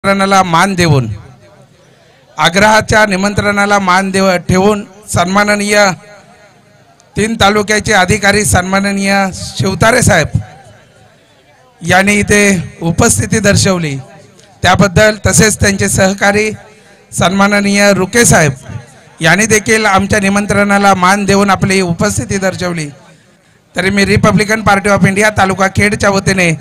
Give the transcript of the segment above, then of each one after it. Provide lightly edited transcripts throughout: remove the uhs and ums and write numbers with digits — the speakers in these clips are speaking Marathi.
निमंत्रणाला मान देऊन आग्रहाच्या निमंत्रणाला मान ठेवून सन्माननीय 3 तालुक्याचे अधिकारी सन्माननीय शिवतारे साहेब यांनी इथे उपस्थिती दर्शवली त्याबद्दल तसेच त्यांचे सहकारी सन्माननीय रुके साहेब यांनी देखील आमच्या निमंत्रणाला मान देऊन आपली उपस्थिती दर्शवली। तरी मी रिपब्लिकन पार्टी ऑफ इंडिया तालुका खेडच्या वतीने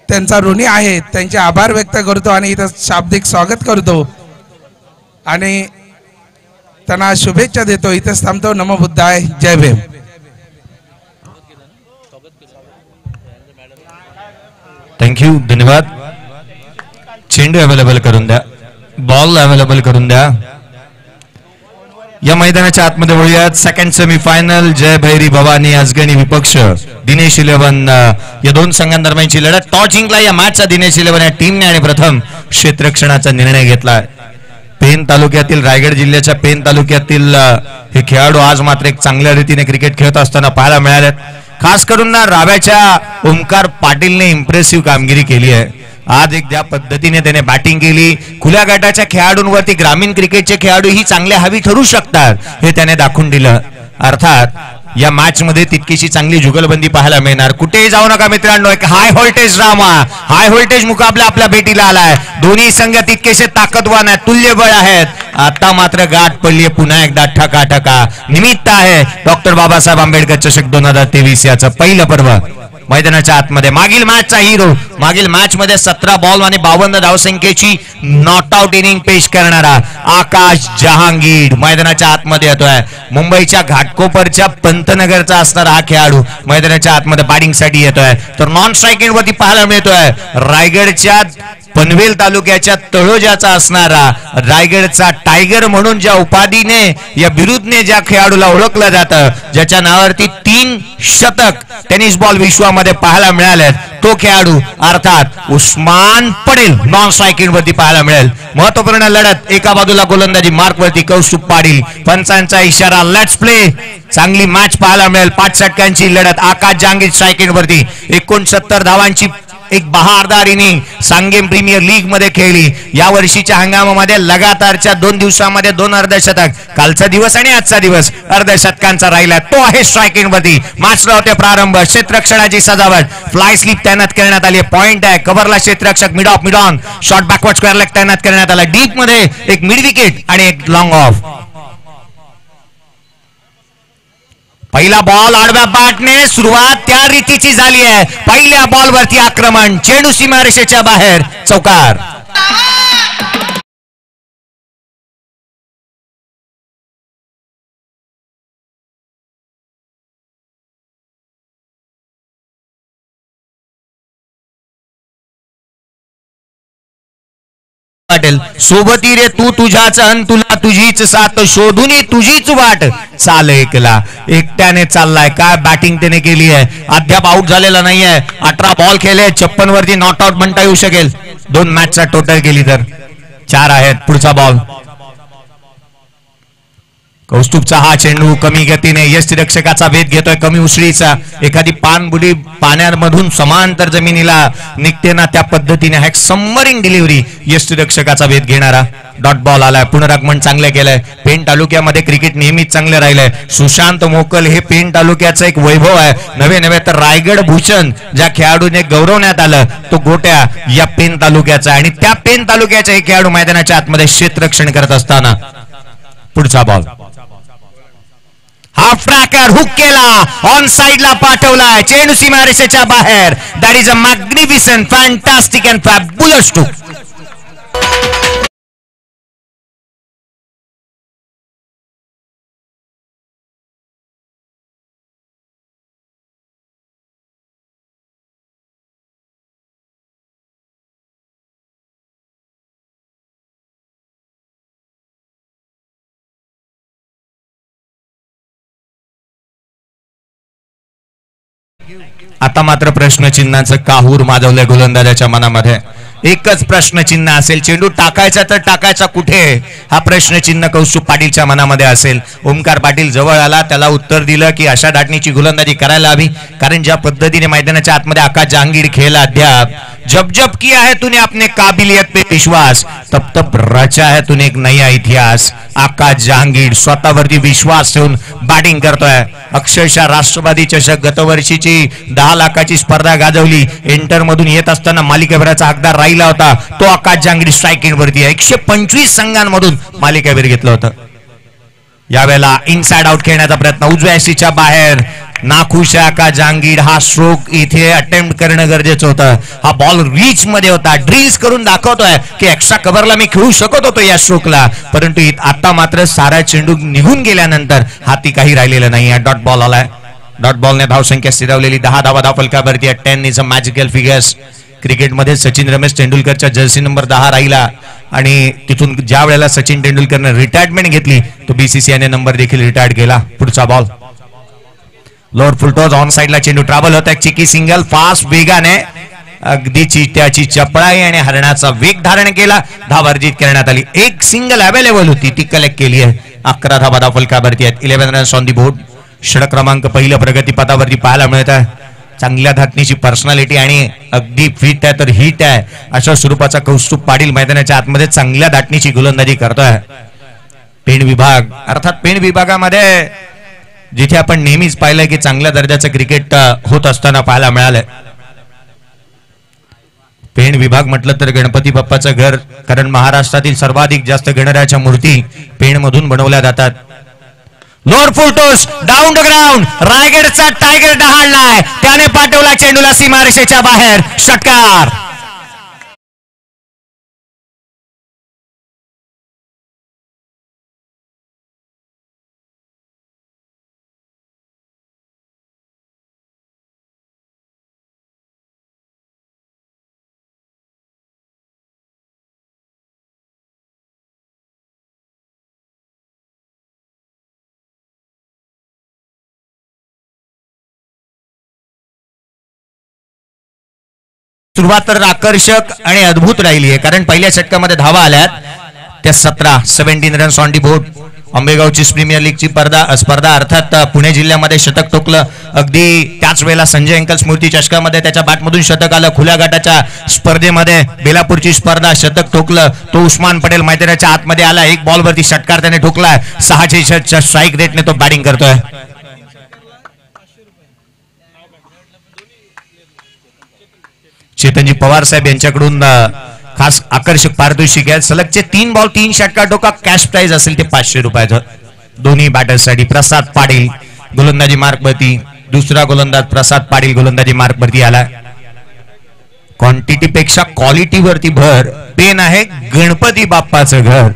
त्यांचा ऋणी आहे, त्यांचे आभार व्यक्त करतो आणि इथं शाब्दिक स्वागत करतो आणि त्यांना शुभेच्छा देतो। इथेच थांबतो। नमो बुद्धाय, जय भीम। थँक्यू, धन्यवाद। चेंडू अवेलेबल करून द्या, बॉल अवेलेबल करून द्या। या मैदानाच्या आतमध्ये वळूयात। सेकंड सेमीफायनल जय भैरी भवानी अजगणी विपक्ष दिनेश 11 या दोन संघांदरम्यानची लढत। टॉस जिंकला या मॅचचा दिनेश 11 या टीमने आणि प्रथम क्षेत्ररक्षणाचा निर्णय घेतला। पेन तालुक्यातील, रायगड जिल्ह्याच्या पेन तालुक्यातील हे खेळाडू आज मात्र एक चांगल्या रीतीने क्रिकेट खेळत असताना पाहायला मिळाले। खास करून ना राव्याच्या ओमकार पाटीलने इम्प्रेसिव्ह कामगिरी केली आहे। आज एक ज्या पद्धतीने त्याने बॅटिंग केली, खुल्या गटाच्या खेळाडूंवरती ग्रामीण क्रिकेटचे खेळाडू ही चांगले हवी ठरू शकतात हे त्याने दाखवून दिलं। अर्थात या मॅच मध्ये तितकीशी चांगली जुगलबंदी पाहायला मिळणार। कुठेही जाऊ नका मित्रांनो, एक high voltage drama, high voltage मुकाबला आपल्या भेटीला आलाय। दोन्ही संघ तितकेसे ताकदवान आहेत, तुल्यबळ आहेत। आता मात्र गाठ पडली पुन्हा एकदा ठकाठका। निमित्त आहे डॉक्टर बाबासाहेब आंबेडकर चषक 2023 याचं पहिलं पर्व। मैदानाच्या आतमध्ये मागील मॅचचा हिरो, मागील मॅच मध्ये 17 बॉल आणि 52 धावसंख्येची नॉट आउट इनिंग पेश करणारा आकाश जहांगीर मैदानाच्या आतमध्ये येतोय। मुंबईच्या घाटकोपरच्या पंतनगरचा असणारा हा खेळाडू मैदानाच्या आतमध्ये बॅटिंग साठी येतोय। तर नॉन स्ट्रायकिंग वरती पाहायला मिळतोय रायगडच्या पनवेल तालुक्याच्या तळोजाचा असणारा रायगडचा टायगर म्हणून ज्या उपाधीने या बिरुदने ज्या खेळाडूला ओळखलं जातं, ज्याच्या नावावरती 3 शतक टेनिस बॉल विश्वामध्ये पाहायला मिळाले, तो खेळाडू अर्थात उस्मान पटेल नॉन स्ट्रायकिंग वरती पाहायला मिळेल। महत्वपूर्ण लढत, एका बाजूला गोलंदाजी मार्क वरती कौस्तुभ पाटील, पंचांचा इशारा लेट्स प्ले। चांगली मॅच पाहायला मिळेल। 5 षटकांची लढत, आकाश जहांगीर स्ट्रायकिंग वरती 69 धावांची एक बहारदार इनिंग सांगेम प्रीमियर लीग मध्ये खेळली। या वर्षीच्या हंगामामध्ये लगातारच्या 2 दिवसांमध्ये 2 अर्धशतक, कालचा दिवस आणि आजचा दिवस अर्धशतकांचा राहिला, तो आहे स्ट्रायकिंग वरती। मॅचला होते प्रारंभ, क्षेत्ररक्षणाची सजावट, फ्लाय स्लिप तैनात करण्यात आली, पॉइंट आहे, कव्हरला क्षेत्ररक्षक, mid off, mid on, short backward square leg तैनात करण्यात आला, डीप मध्ये एक मिड विकेट आणि एक लॉंग ऑफ। पहिला बॉल आडव्या बॅटने, सुरुवात त्या रीतीची झाली आहे। पहिल्या बॉल वरती आक्रमण, चेंडू सीमारेषेच्या बाहेर, चौकार। सोबती रे तू तुझ्याच अन तुला तुझीच साथ, शोधून तुझीच वाट चाल एकला। एकट्याने चाललाय, काय बॅटिंग त्याने केली आहे, अद्याप आउट झालेला नाहीये। 18 बॉल खेळले, 56 वरती नॉट आउट म्हणता येऊ शकेल। 2 मॅचचा टोटल केली तर 4 आहेत। पुढचा बॉल, कौस्तुभचा हा चेंडू कमी गतीने यष्टिरक्षकाचा वेध घेतोय, कमी उसळीचा, एखादी पानबुडी पाण्यामधून समांतर जमिनीला निघते ना त्या पद्धतीने एक सबमरीन डिलिव्हरी, यष्टिरक्षकाचा वेध घेणारा। डॉट बॉल आलाय, पुनरागमन चांगले केलंय। पेन तालुक्यामध्ये क्रिकेट नेहमीच चांगले राहिलंय। सुशांत मोकल हे पेन तालुक्याचं एक वैभव आहे। नवे तर रायगड भूषण ज्या खेळाडूने गौरवण्यात आलं, तो गोट्या या पेन तालुक्याचा, आणि त्या पेन तालुक्याचा एक खेळाडू मैदानाच्या आतमध्ये क्षेत्ररक्षण करत असताना। पुढचा बॉल, हाफ ट्रॅकर हुक केला, ऑन साइडला पाठवला, चेंडू सीमारेषेच्या बाहेर। That is a magnificent, fantastic and fabulous stroke. आता मात्र प्रश्नचिन्हाचं काहूर माजवलंय गोलंदाजाच्या मनामध्ये। एकच प्रश्नचिन्ह असेल, चेंडू टाकायचा तर टाकायचा कुठे, हा प्रश्नचिन्ह कौस्तुभ पाटीलच्या मनामध्ये असेल. ओमकार पाटील जवळ आला, त्याला उत्तर दिलं की अशा धाटणीची गोलंदाजी करायला हवी, कारण ज्या पद्धतीने मैदानाच्या आतमध्ये आकाश जहांगीर खेळला अद्याप, जब जब किया है तूने अपने काबिलियत पे विश्वास, तब तब रचा है तूने एक नया इतिहास. आकाश जहांगीर स्वतःवरती विश्वास ठेवून बॅटिंग करतोय. अक्षरशः राष्ट्रवादी चषक गतवर्षीची 10 लाखाची स्पर्धा गाजवली, एंटर मधून येत असताना मालिकेभराचा हकदार राहिला होता तो आकाश जहांगीर स्ट्राईक वरती आहे. 125 संघांमधून मालिकेभर घेतलं होतं. यावेळेला इनसाइड आउट खेळण्याचा प्रयत्न, उजव्या एसीच्या बाहेर नाखुश आकाश जहांगीर. हा स्ट्रोक इथे अटेम्प्ट करणं गरजेचं होतं. हा बॉल रीच मध्ये होता, ड्रिल्स करून दाखवतोय की एक्स्ट्रा कव्हरला मी खेळू शकत होतो या स्ट्रोकला, परंतु आता मात्र सारा चेंडू निघून गेल्यानंतर हाती काही राहिलेलं नाही. डॉट बॉल आलाय. डॉट बॉलने धावसंख्या स्थिरावलेली 10 धावा धावफलकावरती. 10 इज अ मॅजिकल फिगर्स. क्रिकेटमध्ये सचिन रमेश तेंडुलकरच्या जर्सी नंबर 10 राहिला आणि तिथून ज्या वेळेला सचिन तेंडुलकरने रिटायरमेंट घेतली तो बीसीसीआयने नंबर देखील रिटायर्ड केला. पुढचा बॉल लोअर फुलटॉस ऑन साइडला चेंडू ट्रॅव्हल होता. चिकी सिंगल फास्ट वेगाने, अगदी चित्याची चपळाई आणि हरणाचा वेग धारण केला. धाव अर्जित करण्यात आली. एक सिंगल अवेलेबल होती, ती कलेक्ट केली आहे. 11 धावा धावफलकावरती आहेत. 11 रन्स ऑन दी बोर्ड. षटक क्रमांक पहिलं प्रगतीपथावरती पाहायला मिळत आहे. चांगल्या धाटणीची पर्सनॅलिटी आणि अगदी फिट आहे तर हिट आहे अशा स्वरूपाचा कौस्तुभ पाटील मैदानाच्या आतमध्ये चांगल्या धाटणीची गोलंदाजी करतोय. पेण विभाग, अर्थात पेण विभागामध्ये जिथे आपण नेहमीच पाहिलंय की चांगल्या दर्जाचं क्रिकेट होत असताना पाहायला मिळालंय. पेण विभाग म्हटलं तर गणपती बाप्पाचं घर, कारण महाराष्ट्रातील सर्वाधिक जास्त गणरायाच्या मूर्ती पेण मधून बनवल्या जातात. Lower full toss down the ground. रायगडचा टायगर डहाळलाय, त्याने पाठवला चेंडूला सीमारेषेच्या बाहेर. षटकार. सुरुवात तर आकर्षक आणि अद्भुत राहिली आहे, कारण पहिल्या षटकामध्ये धावा आल्यात त्या 17 रन्स ऑन डी बोर्ड. आंबेगावची प्रीमियर लीगची स्पर्धा अर्थात पुणे जिल्ह्यामध्ये शतक ठोकलं. अगदी त्याच वेळेला संजय अंकल स्मृती चषकामध्ये त्याच्या बॅटमधून शतक आलं. खुल्या गटाच्या स्पर्धेमध्ये बेलापूरची स्पर्धा शतक ठोकलं. तो उस्मान पटेल मैदानाच्या आतमध्ये आला. एक बॉलवरती षटकार त्याने ठोकलाय. 6 स्ट्राईक रेटने तो बॅटिंग करतोय. चेतनजी पवार साहेब यांच्याकडून खास आकर्षक पारितोषिक आहे. सलगचे 3 बॉल 3 षटकार ठोका. कॅश प्राइज असेल ते 500 रुपयाचं दोन्ही बॅटर्ससाठी. प्रसाद पाटील गोलंदाजी मार्कवरती. दुसरा गोलंदाज प्रसाद पाटील गोलंदाजी मार्कवरती आला. क्वांटिटी पेक्षा क्वालिटी वरती भर. पेन आहे गणपती बाप्पाचं घर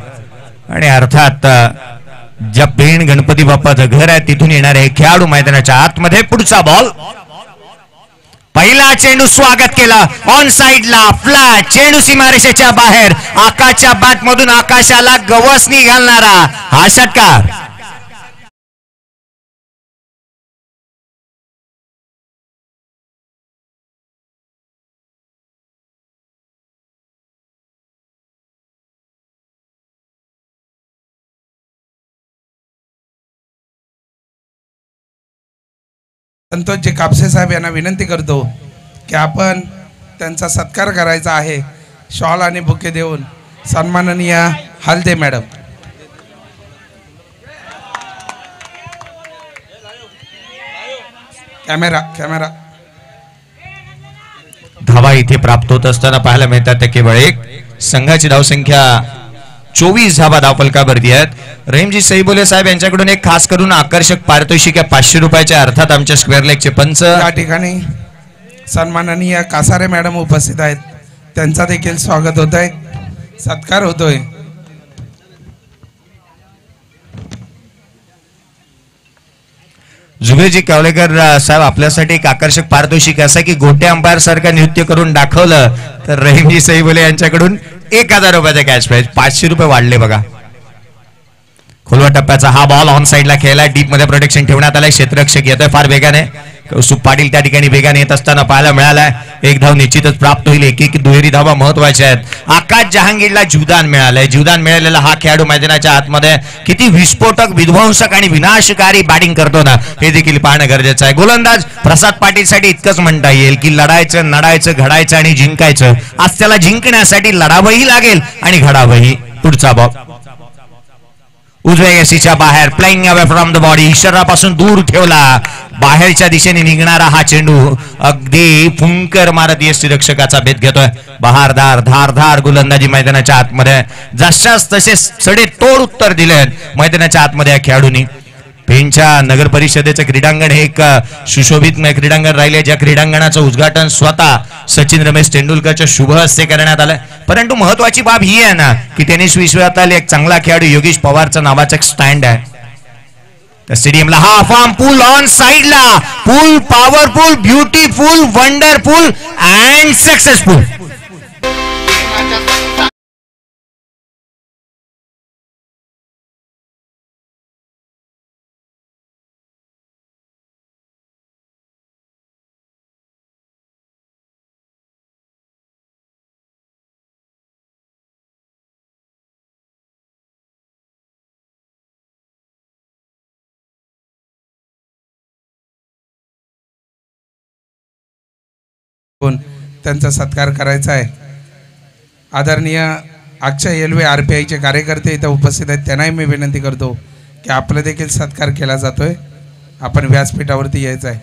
आणि अर्थात ज्या पेन गणपती बाप्पाचं घर आहे तिथून येणारे खेळाडू मैदानाच्या आतमध्ये. पुढचा बॉल. पहिला चेंडू स्वागत केला ऑन साइडला फ्लॅट. चेंडू सीमारेषेच्या बाहेर. आकाशच्या बॅट मधून आकाशाला गवसणी घालणारा हा षटकार. संतोषजी कापसे साहेब यांना विनंती करतो की आपण त्यांचा सत्कार करायचा आहे. शॉल आणि बुके देऊन सन्माननीय हलदे मॅडम. कॅमेरा. धावा इथे प्राप्त होत असताना पाहायला मिळतात केवळ एक. संघाची धावसंख्या 24 धावा धावफलकावरती आहेत. रहीमजी सईबोले साहेब यांच्याकडून एक खास करून आकर्षक पारितोषिक आहे 500 रुपयाच्या. अर्थात आमच्या स्क्वेअर लेगचे पंच या ठिकाणी सन्माननीय कासारे मॅडम उपस्थित आहेत. त्यांचा देखील स्वागत होत आहे, सत्कार होतोय. जुबेरजी कावलेकर साहेब आपल्यासाठी एक आकर्षक पारितोषिक असं की गोटे अंपायर सारखं नृत्य करून दाखवलं तर रहीमजी सईबोले यांच्याकडून 1000 रुपयाचा कॅश प्राइज. 500 रुपये वाढले बघा. खोलवा टप्प्याचा हा बॉल ऑन साइडला खेळला, डीप मध्ये प्रोटेक्शन ठेवण्यात आलंय, क्षेत्ररक्षक येतोय फार वेगाने, कौस्तुभ पाटील त्या ठिकाणी वेगाने येत असताना पाहायला मिळालाय. एक धाव निश्चितच प्राप्त होईल, एक दुहेरी धावा महत्वाच्या आहेत. आकाश जहांगीरला जीवदान मिळालंय. जीवदान मिळालेला हा खेळाडू मैदानाच्या आतमध्ये किती विस्फोटक, विध्वंसक आणि विनाशकारी बॅटिंग करतो ना, हे देखील पाहणं गरजेचं आहे. गोलंदाज प्रसाद पाटीलसाठी इतकंच म्हणता येईल की लढायचं, नडायचं, घडायचं आणि जिंकायचं. आज त्याला जिंकण्यासाठी लढावंही लागेल आणि घडावंही. पुढचा बॉल उजव्या यशीच्या बाहेर, playing away from the body, शरीरापासून दूर ठेवला, बाहेरच्या दिशेने निघणारा हा चेंडू अगदी फुंकर मारत यष्टीरक्षकाचा भेद घेतोय. बहारदार धारधार गोलंदाजी मैदानाच्या आतमध्ये, जशाच तसे सडे तोड उत्तर दिले मैदानाच्या आतमध्ये या खेळाडूंनी. पेणच्या नगर परिषदेचं क्रीडांगण हे एक सुशोभित क्रीडांगण राहिले, ज्या क्रीडांगणाचं उद्घाटन स्वतः सचिन रमेश तेंडुलकरच्या शुभ हस्ते करण्यात आलं. परंतु महत्वाची बाब ही आहे ना की टेनिस विश्वातील एक चांगला खेळाडू योगेश पवारचं नावाचं एक स्टँड आहे त्या स्टेडियमला. हा फॉर्म पूल ऑन साइडला, pull powerful, beautiful, wonderful and successful. त्यांचा सत्कार करायचा आहे. आदरणीय अक्षय येलवे RPIचे कार्यकर्ते इथं उपस्थित आहेत, त्यांनाही मी विनंती करतो की आपला देखील सत्कार केला जातोय, आपण व्यासपीठावरती यायचं आहे.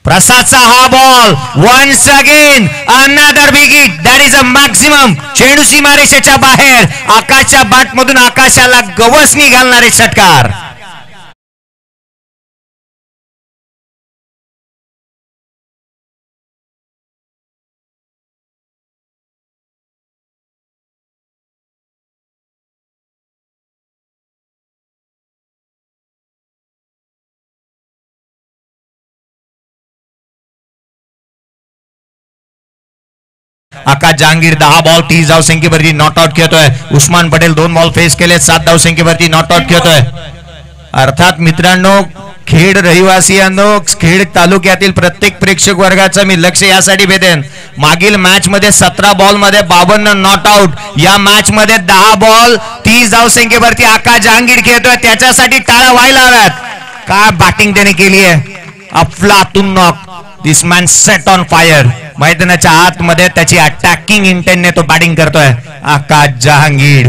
प्रसादचा हा ball, once again another big hit, that is a maximum. चेंडू सीमारेषेच्या बाहेर, आकाशच्या बाटमधून आकाशाला गवसणी घालणारे षटकार. आकाश जहांगीर 10 बॉल 30 धाव संख्येवरती नॉट आउट खेळतोय. उस्मान पटेल 2 बॉल फेस केले, 7 धाव संख्येवरती नॉट आउट खेळतोय. अर्थात मित्रांनो, खेड रहिवासियांनो, खेड तालुक्यातील प्रत्येक प्रेक्षक वर्गाचं मी लक्ष यासाठी भेटेन, मागील मॅच मध्ये 17 बॉल मध्ये 52 नॉट आउट, या मॅच मध्ये 10 बॉल 30 धाव संख्येवरती आकाश जहांगीर खेळतोय. त्याच्यासाठी टाळ्या व्हायला हव्यात. काय बॅटिंग त्याने केली आहे, अफलातून knock. This man set on fire. मैदानाच्या आतमध्ये त्याची अटॅकिंग इंटेंटने तो बॅटिंग करतोय आकाश जहांगीर.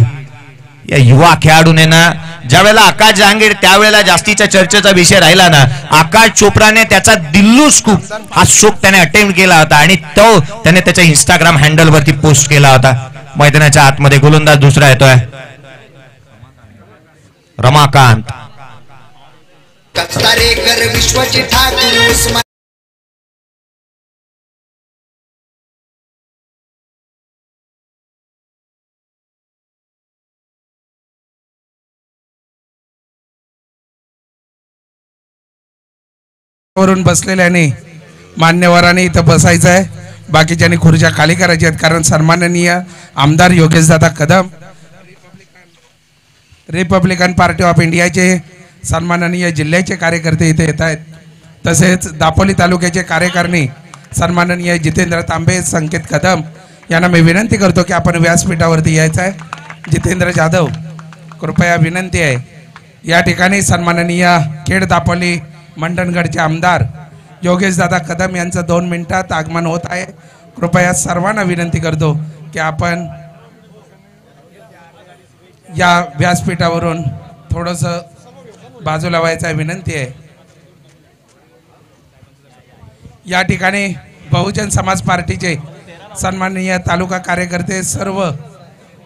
या युवा खेळाडूने ना, ज्यावेळेला आकाश जहांगीर त्यावेळेला जास्तीच्या चर्चेचा विषय राहिला ना, आकाश चोप्राने त्याचा दिल्लू स्कूप हा शोक त्याने अटेम्प्ट केला होता आणि तो त्याने त्याच्या इंस्टाग्राम हँडल वरती पोस्ट केला होता. मैदानाच्या आतमध्ये गोलंदाज दुसरा येतोय रमाकांत. विश्वची ठाकूर वरून बसलेल्याने मान्यवरांनी इथं बसायचं आहे, बाकीच्यांनी खुर्च्या खाली करायच्या आहेत, कारण सन्माननीय आमदार योगेशदादा कदम रिपब्लिकन पार्टी ऑफ इंडियाचे सन्माननीय जिल्ह्याचे कार्यकर्ते इथे येत आहेत. तसेच दापोली तालुक्याचे कार्यकारिणी सन्माननीय जितेंद्र तांबे, संकेत कदम यांना मी विनंती करतो की आपण व्यासपीठावरती यायचं आहे. जितेंद्र जाधव, कृपया विनंती आहे. या ठिकाणी सन्माननीय खेड दापोली मंडणगडचे आमदार योगेशदादा कदम यांचं 2 मिनिटात आगमन होत आहे. कृपया सर्वांना विनंती करतो की आपण या व्यासपीठावरून थोडंसं बाजूला व्हायचं आहे, विनंती आहे. या ठिकाणी बहुजन समाज पार्टीचे सन्माननीय तालुका कार्यकर्ते सर्व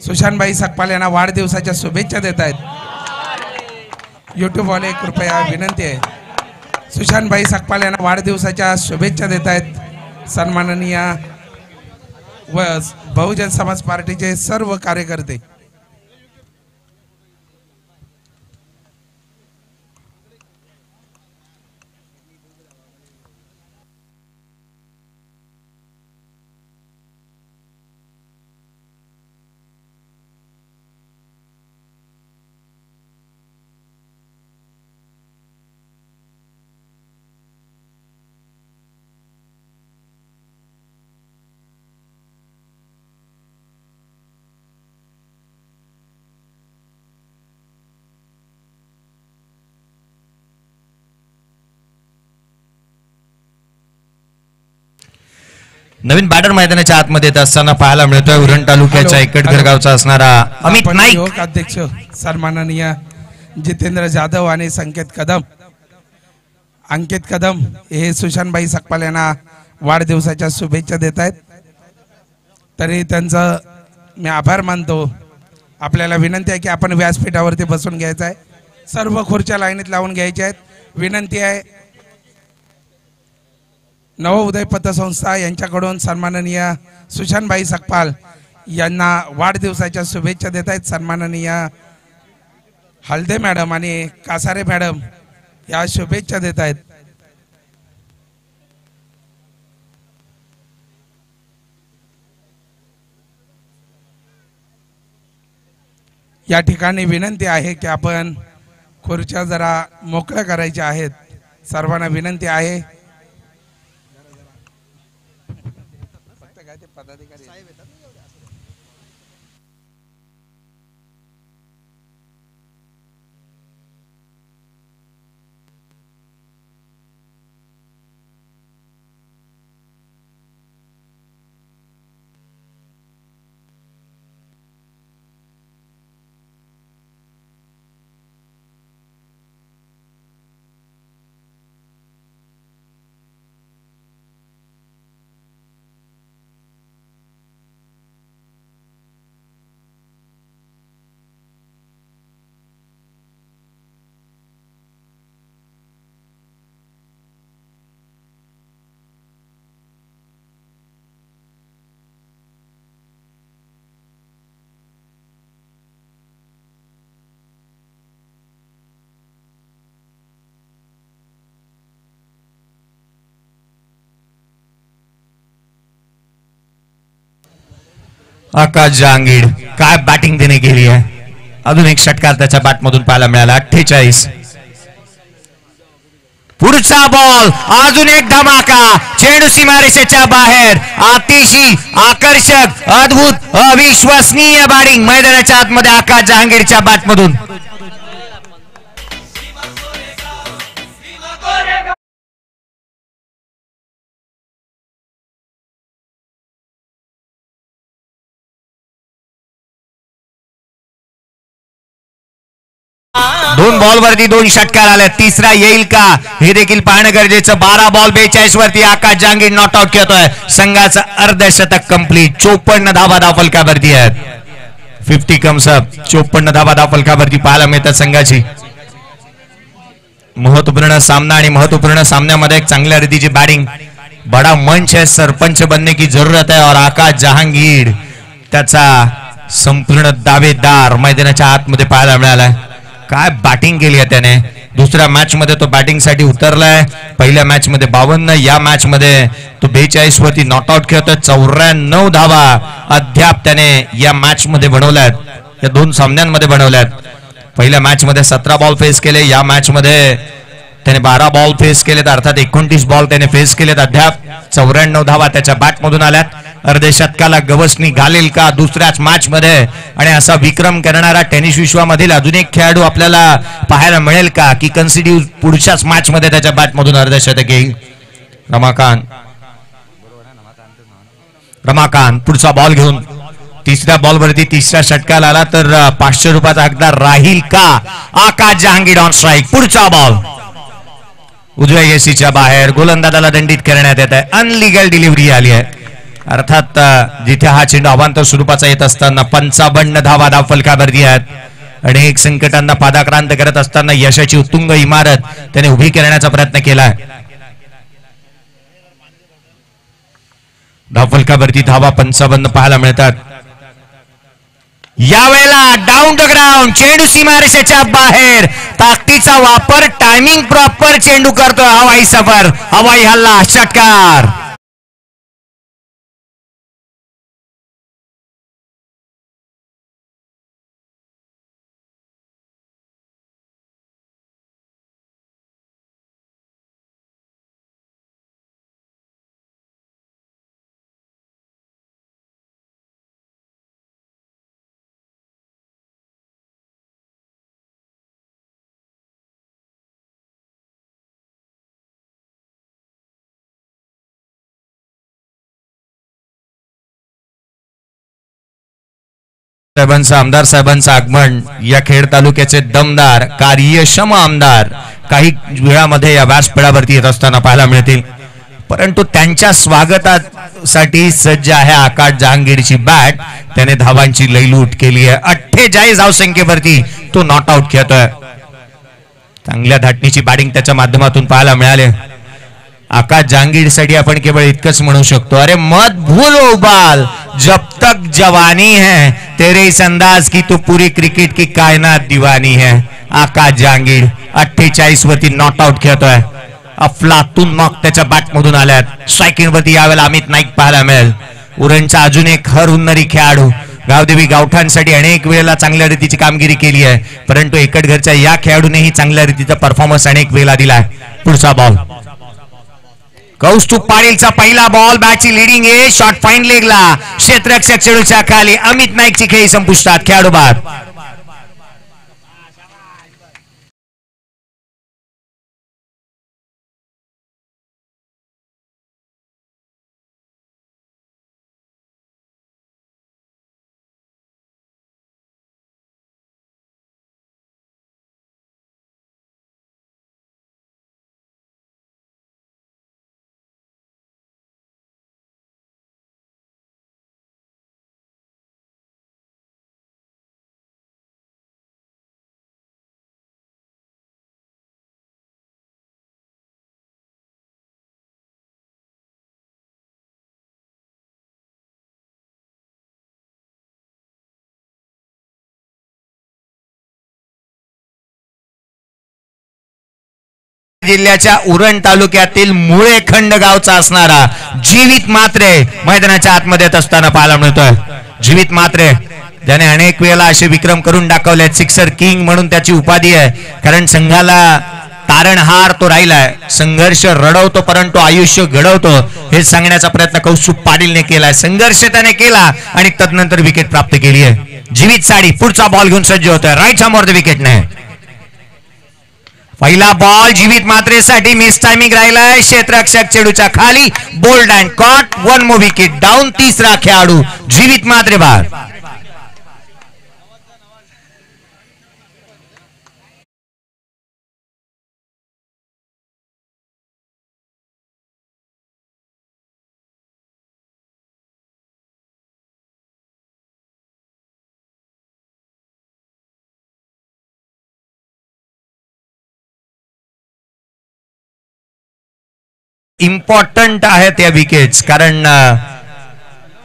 सुशांतबाई सकपाल यांना वाढदिवसाच्या शुभेच्छा देत आहेत. यूट्यूबवाले कृपया विनंती आहे, सुशांतबाई सकपाल यांना वाढदिवसाच्या शुभेच्छा देत आहेत सन्माननीय व बहुजन समाज पार्टीचे सर्व कार्यकर्ते. नवीन बॅटर मैदानाच्या आतमध्ये येत असताना पाहायला मिळतोय उरण तालुक्याच्या इकडकर गावचा असणारा अमित आपण नाईक. युवक अध्यक्ष सन्माननीय जितेंद्र जाधव आणि अंकित कदम हे सुशांतबाई सकपाल यांना वाढदिवसाच्या शुभेच्छा देत आहेत. तरी त्यांचं मी आभार मानतो. आपल्याला विनंती आहे की आपण व्यासपीठावरती बसून घ्यायचं आहे. सर्व खुर्च्या लाईनीत लावून घ्यायच्या आहेत. विनंती आहे. नव उदय पतसंस्था यांच्याकडून सन्माननीय सुशांतबाई सकपाल यांना वाढदिवसाच्या शुभेच्छा देत आहेत. सन्माननीय हलदे मॅडम आणि कासारे मॅडम या शुभेच्छा देत आहेत. या ठिकाणी विनंती आहे की आपण खुर्च्या जरा मोकळ्या करायच्या आहेत. सर्वांना विनंती आहे. आकाश जहांगीर काय बॅटिंग त्याने केली आहे. अजून एक षटकार त्याच्या बॅटमधून पाहायला मिळाला. 48. पुढचा बॉल अजून एक धमाका. चेंडू सीमारेषेच्या बाहेर. अतिशय आकर्षक अद्भुत अविश्वसनीय बॅटिंग मैदानाच्या आतमध्ये आकाश जहांगीरच्या बॅटमधून. दोन बॉल वरती 2 षटकार आले. तिसरा येईल का हे देखील पाहणं गरजेचं. 12 बॉल 42 वरती आकाश जहांगीर नॉट आउट खेळतोय. संघाचं अर्धशतक कंप्लीट. 54 धावा फलकावरती आहेत. 50 कम्स अप. 54 धावा फलकावरती पाहायला मिळतात संघाची. महत्वपूर्ण सामना आणि महत्वपूर्ण सामन्यामध्ये एक चांगल्या रीतीची बॅटिंग. बडा मंच है, सरपंच बनने की जरूरत है. और आकाश जहांगीर त्याचा संपूर्ण दावेदार मैदानाच्या आतमध्ये पाहायला मिळालाय. काय बॅटिंग केली आहे त्याने. दुसऱ्या मॅच मध्ये तो बॅटिंग साठी उतरलाय. पहिल्या मॅच मध्ये 52, या मॅच मध्ये तो 42 वरती नॉट आउट खेळतोय. 94 धावा अद्याप त्याने या मॅच मध्ये बनवल्यात. या 2 सामन्यांमध्ये बनवल्यात. पहिल्या मॅच मध्ये 17 बॉल फेस केले. या मॅच मध्ये त्याने 12 बॉल फेस केलेत. अर्थात 29 बॉल त्याने फेस केलेत. अद्याप 94 धावा त्याच्या बॅटमधून आल्यात. अर्धे शतकाला गवसणी घालेल का दुसऱ्याच मॅच मध्ये आणि असा विक्रम करणारा टेनिस विश्वामधील अजून एक खेळाडू आपल्याला पाहायला मिळेल का की कन्सिड्यू पुढच्याच मॅच मध्ये त्याच्या बॅटमधून अर्धशतक येईल. रमाकांत पुढचा बॉल घेऊन तिसऱ्या बॉलवरती तिसऱ्या षटकाला आला तर 500 रुपयाचा हकदार राहील का. आकाश जहांगीर ऑन स्ट्राईक. पुढचा बॉल उजव्या येसीच्या बाहेर. गोलंदाजाला दंडित करण्यात येत आहे. अनलिगल डिलिव्हरी आली आहे. अर्थात जिथे हा चेंडू अवांतर स्वरूपाचा येत असताना 55 धावा फलकावरती आहेत. अनेक संकटांना पादाक्रांत करत असताना यशाची उत्तुंग इमारत त्याने उभी करण्याचा प्रयत्न केलाय. धावफलकावरती धावा 55 पाहायला मिळतात. यावेळेला डाऊन द ग्राउंड. चेंडू सीमारेषेच्या बाहेर. ताकदीचा वापर. टायमिंग प्रॉपर चेंडू करतोय. हवाई सफर. हवाई हल्ला. षटकार. साहेबांचं आमदार साहेबांचं आगमन या खेड तालुक्याचे दमदार कार्यक्षम आमदार काही वेळामध्ये या व्यासपीठावरती येत असताना पाहायला मिळतील, परंतु त्यांच्या स्वागतासाठी सज्ज आहे आकाश जहांगीरची बॅट. त्याने धावांची लयलूट केली आहे. 48 धावसंख्येवरती तो नॉट आउट खेळतोय. चांगल्या धाटणीची बॅटिंग त्याच्या माध्यमातून पाहायला मिळाले. आकाश जहांगीर साठी आपण केवळ इतकंच म्हणू शकतो, अरे मत भूलो बाल जब तक जवानी है, तेरे इस अंदाज की तो पूरी क्रिकेट की कायनात दीवानी है. आकाश जहांगीर 48 वरती नॉट आउट खेळतोय. अफलातून नॉक त्याच्या बॅट मधून आल्यात. स्ट्रायकिंग वरती यावेळेला अमित नाईक पाहायला मिळेल. उरणचा अजून एक हर हुन्नरी खेळाडू. गावदेवी गावठांसाठी अनेक वेळेला चांगल्या रीतीची कामगिरी केली आहे, परंतु एकटघरच्या या खेळाडूनेही चांगल्या रीतीचा परफॉर्मन्स अनेक वेळेला दिलाय. पुढचा बॉल कौस्तुभ पाटीलचा पहिला बॉल. बॅटची लिडिंग आहे. शॉट फाईन लेगला क्षेत्ररक्षक चेडूच्या खाली. अमित नाईकची खेळी संपुष्टात. खेळाडू बाद. जिल्ह्याच्या उरण तालुक्यातील मुळेखंड गावचा असणारा जीवित मात्रे मैदानाच्या आतमध्ये येत असताना पाहायला मिळतोय. जीवित मात्रे ज्याने अनेक वेळेला असे विक्रम करून दाखवले. सिक्सर किंग म्हणून त्याची उपाधी आहे, कारण संघाला तारणहार तो राहिलाय. संघर्ष रडवतो परंतु आयुष्य घडवतो हे सांगण्याचा प्रयत्न कौस्तुभ पाटीलने केलाय. संघर्ष त्याने केला आणि तदनंतर विकेट प्राप्त केली आहे. जीवित साडी पुढचा बॉल घेऊन सज्ज होतोय. राईट समोर द विकेटने. पहिला बॉल जीवित मात्रेसाठी मिस टायमिंग राहिलाय. क्षेत्ररक्षक चेडूच्या खाली. Bowled and caught. 1 more wicket down. तिसरा खेळाडू जीवित मात्रे बाद. इम्पॉर्टंट आहेत या विकेट्स, कारण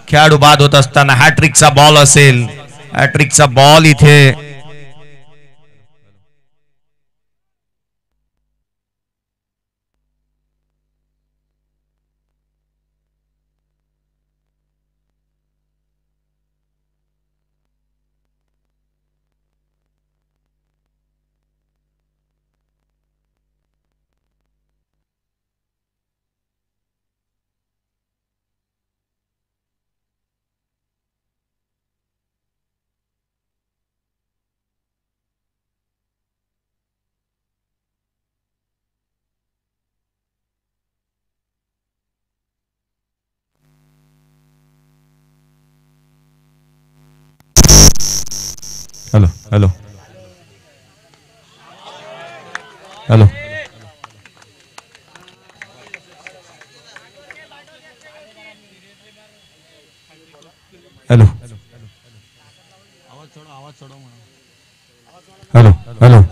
खेळाडू बाद होत असताना हॅट्रिकचा बॉल असेल. हॅट्रिकचा बॉल इथे hello hello hello hello hello hello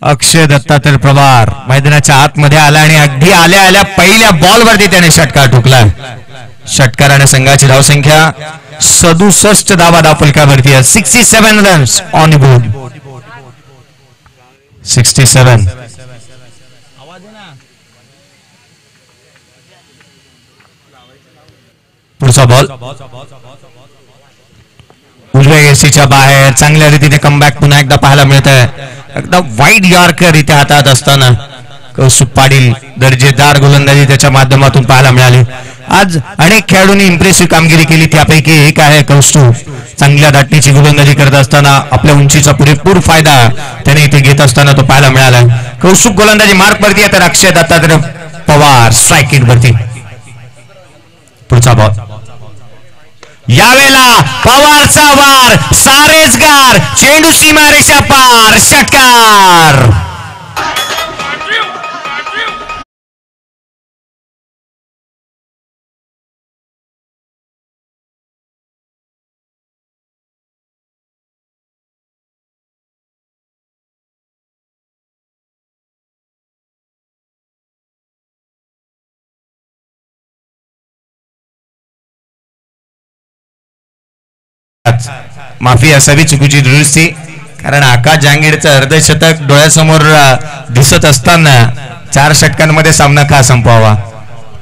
Akshay Dattatray Pawar मैदानाच्या आतमध्ये आला आणि अगदी आल्या आल्या पहिल्या बॉल वरती त्याने षटकार ठोकला. षटकाराने संघाची धावसंख्या 67 धावा धावफलकावरती आहे. 67 रन्स ऑन बोर्ड. 67. पुढचा बॉल उजव्या एसीच्या बाहेर. चांगल्या रीतीने कमबॅक पुन्हा एकदा पाहायला मिळत आहे. एकदम वाईड यॉर्कर इथे हातात असताना कौस्तुभ पाटील दर्जेदार गोलंदाजी त्याच्या माध्यमातून पाहायला मिळाली. आज अनेक खेळाडूंनी इम्प्रेसिव्ह कामगिरी केली, त्यापैकी एक आहे कौस्तुभ. चांगल्या धाटणीची गोलंदाजी करत असताना आपल्या उंचीचा पुरेपूर फायदा त्याने इथे घेत असताना तो पाहायला मिळाला. कौस्तुभ गोलंदाजी मार्क वरती आहे तर अक्षय दत्तात्रय पवार स्ट्राईक रेट वरती. पुढचा बॉल यावेळेला पवारचा वार, सारेजगार, चेंडू सीमारेषा पार, षटकार. माफी असावी चुकीची दुरुस्ती, कारण आकाश जहांगीरचं अर्धशतक डोळ्यासमोर दिसत असताना 4 षटकांमध्ये सामना का संपवावा.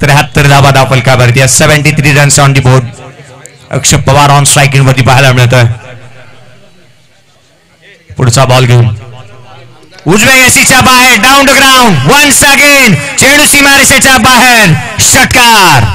73 धावा फलकावरती, 73 runs on the board. Akshay Pawar on striking वरती पाहायला मिळतोय. पुढचा बॉल घेऊन उजव्या यशीच्या बाहेर, down to ground once again, चेंडू सीमारेषेच्या बाहेर, षटकार.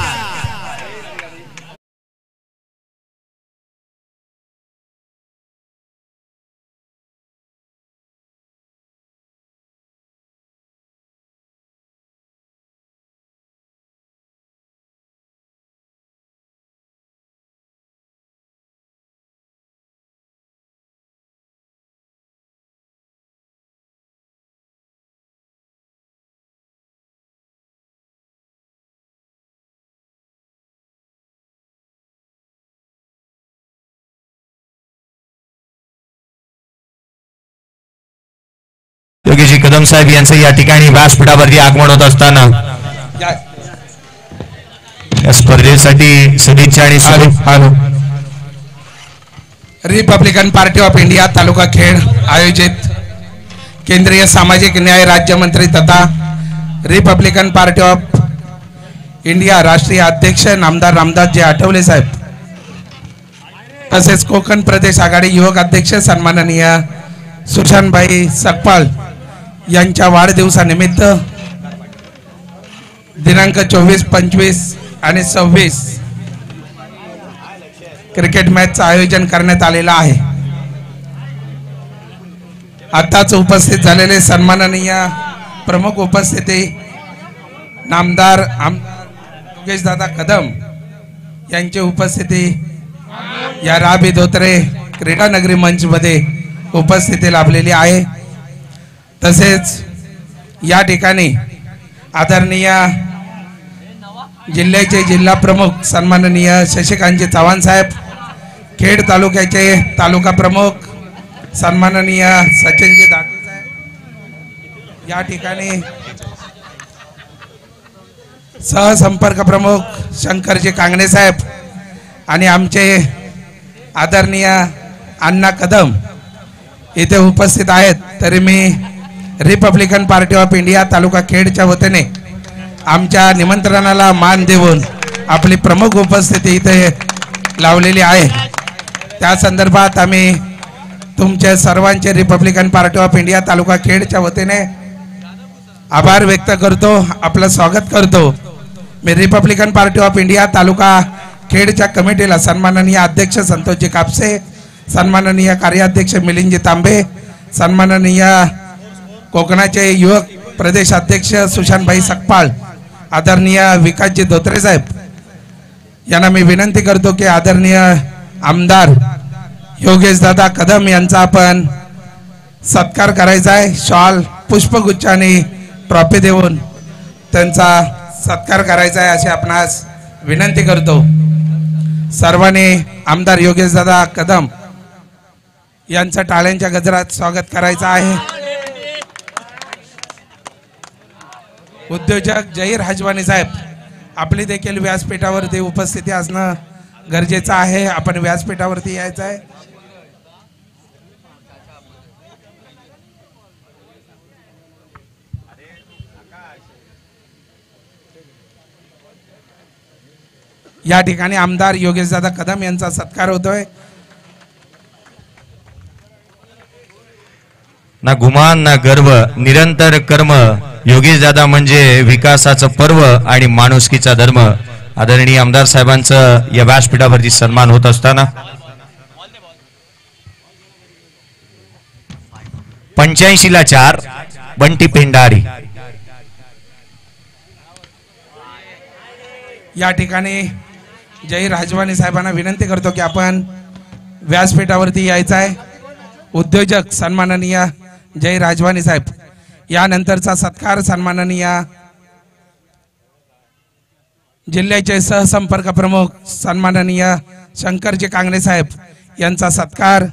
योगेश कदम साहेब यांचं या ठिकाणी व्यासपीठावरती आगमन होत असताना या स्पर्धेसाठी सदिच्छा आणि रिपब्लिकन पार्टी ऑफ इंडिया तालुका खेड आयोजित केंद्रीय सामाजिक न्याय राज्यमंत्री तथा रिपब्लिकन पार्टी ऑफ इंडिया राष्ट्रीय अध्यक्ष नामदार रामदासजी आठवले साहेब तसेच कोकण प्रदेश आघाडी युवक अध्यक्ष सन्माननीय सुशांतभाई सकपाल यांच्या वाढदिवसानिमित्त दिनांक 24, 25 आणि 26 क्रिकेट मॅचचं आयोजन करण्यात आलेलं आहे. आताच उपस्थित झालेले सन्माननीय प्रमुख उपस्थिती नामदार योगेश दादा कदम यांची उपस्थिती या राबी धोत्रे क्रीडा नगरी मंच मध्ये उपस्थिती लाभलेली आहे. तसेच या ठिकाणी आदरणीय जिल्ह्याचे जिल्हा प्रमुख सन्माननीय शशिकांतजी चव्हाण साहेब, खेड तालुक्याचे तालुका प्रमुख सन्माननीय सचिनजी दाटे साहेब, या ठिकाणी सहसंपर्क प्रमुख शंकरजी कांगणे साहेब आणि आमचे आदरणीय अण्णा कदम इथे उपस्थित आहेत. तरी मी रिपब्लिकन पार्टी ऑफ इंडिया तालुका खेडच्या वतीने आमच्या निमंत्रणाला मान देऊन आपली प्रमुख उपस्थिती इथे लावलेली आहे. त्या संदर्भात आम्ही तुमचे सर्वांचे रिपब्लिकन पार्टी ऑफ इंडिया तालुका खेडच्या वतीने आभार व्यक्त करतो, आपलं स्वागत करतो. मी रिपब्लिकन पार्टी ऑफ इंडिया तालुका खेडच्या कमिटीला सन्माननीय अध्यक्ष संतोषजी कापसे, सन्माननीय कार्याध्यक्ष मिलिंदजी तांबे, सन्माननीय कोकणाचे युवक प्रदेश अध्यक्ष सुशांतभाई सकपाळ, आदरणीय विकासजी धोत्रे साहेब यांना मी विनंती करतो की आदरणीय आमदार योगेश दादा कदम यांचा आपण सत्कार करायचा आहे. शॉल, पुष्पगुच्छ आणि ट्रॉफी देऊन त्यांचा सत्कार करायचा आहे अशी आपणास विनंती करतो. सर्वांनी आमदार योगेश दादा कदम यांचं टाळ्यांच्या गजरात स्वागत करायचं आहे. उद्योजक जहीर हजवानी साहेब, आपली देखील व्यासपीठावरती उपस्थिती असणं गरजेचं आहे. आपण व्यासपीठावरती यायचं आहे. या ठिकाणी आमदार योगेशदादा कदम यांचा सत्कार होतोय. ना गुमान ना गर्व, निरंतर कर्म. योगेश दादा म्हणजे विकासाचं पर्व आणि माणुसकीचा धर्म. आदरणीय आमदार साहेबांचं या व्यासपीठावरती सन्मान होत असताना 85ला 4 बंटी पेंडारी. या ठिकाणी जय राजवानी साहेबांना विनंती करतो की आपण व्यासपीठावरती यायचं आहे. उद्योजक सन्माननीय जय राजवानी साहेब. यानंतरचा सत्कार सन्माननीय जिल्ह्याचे सहसंपर्क प्रमुख सन्माननीय शंकरजी कांगणे साहेब यांचा सत्कार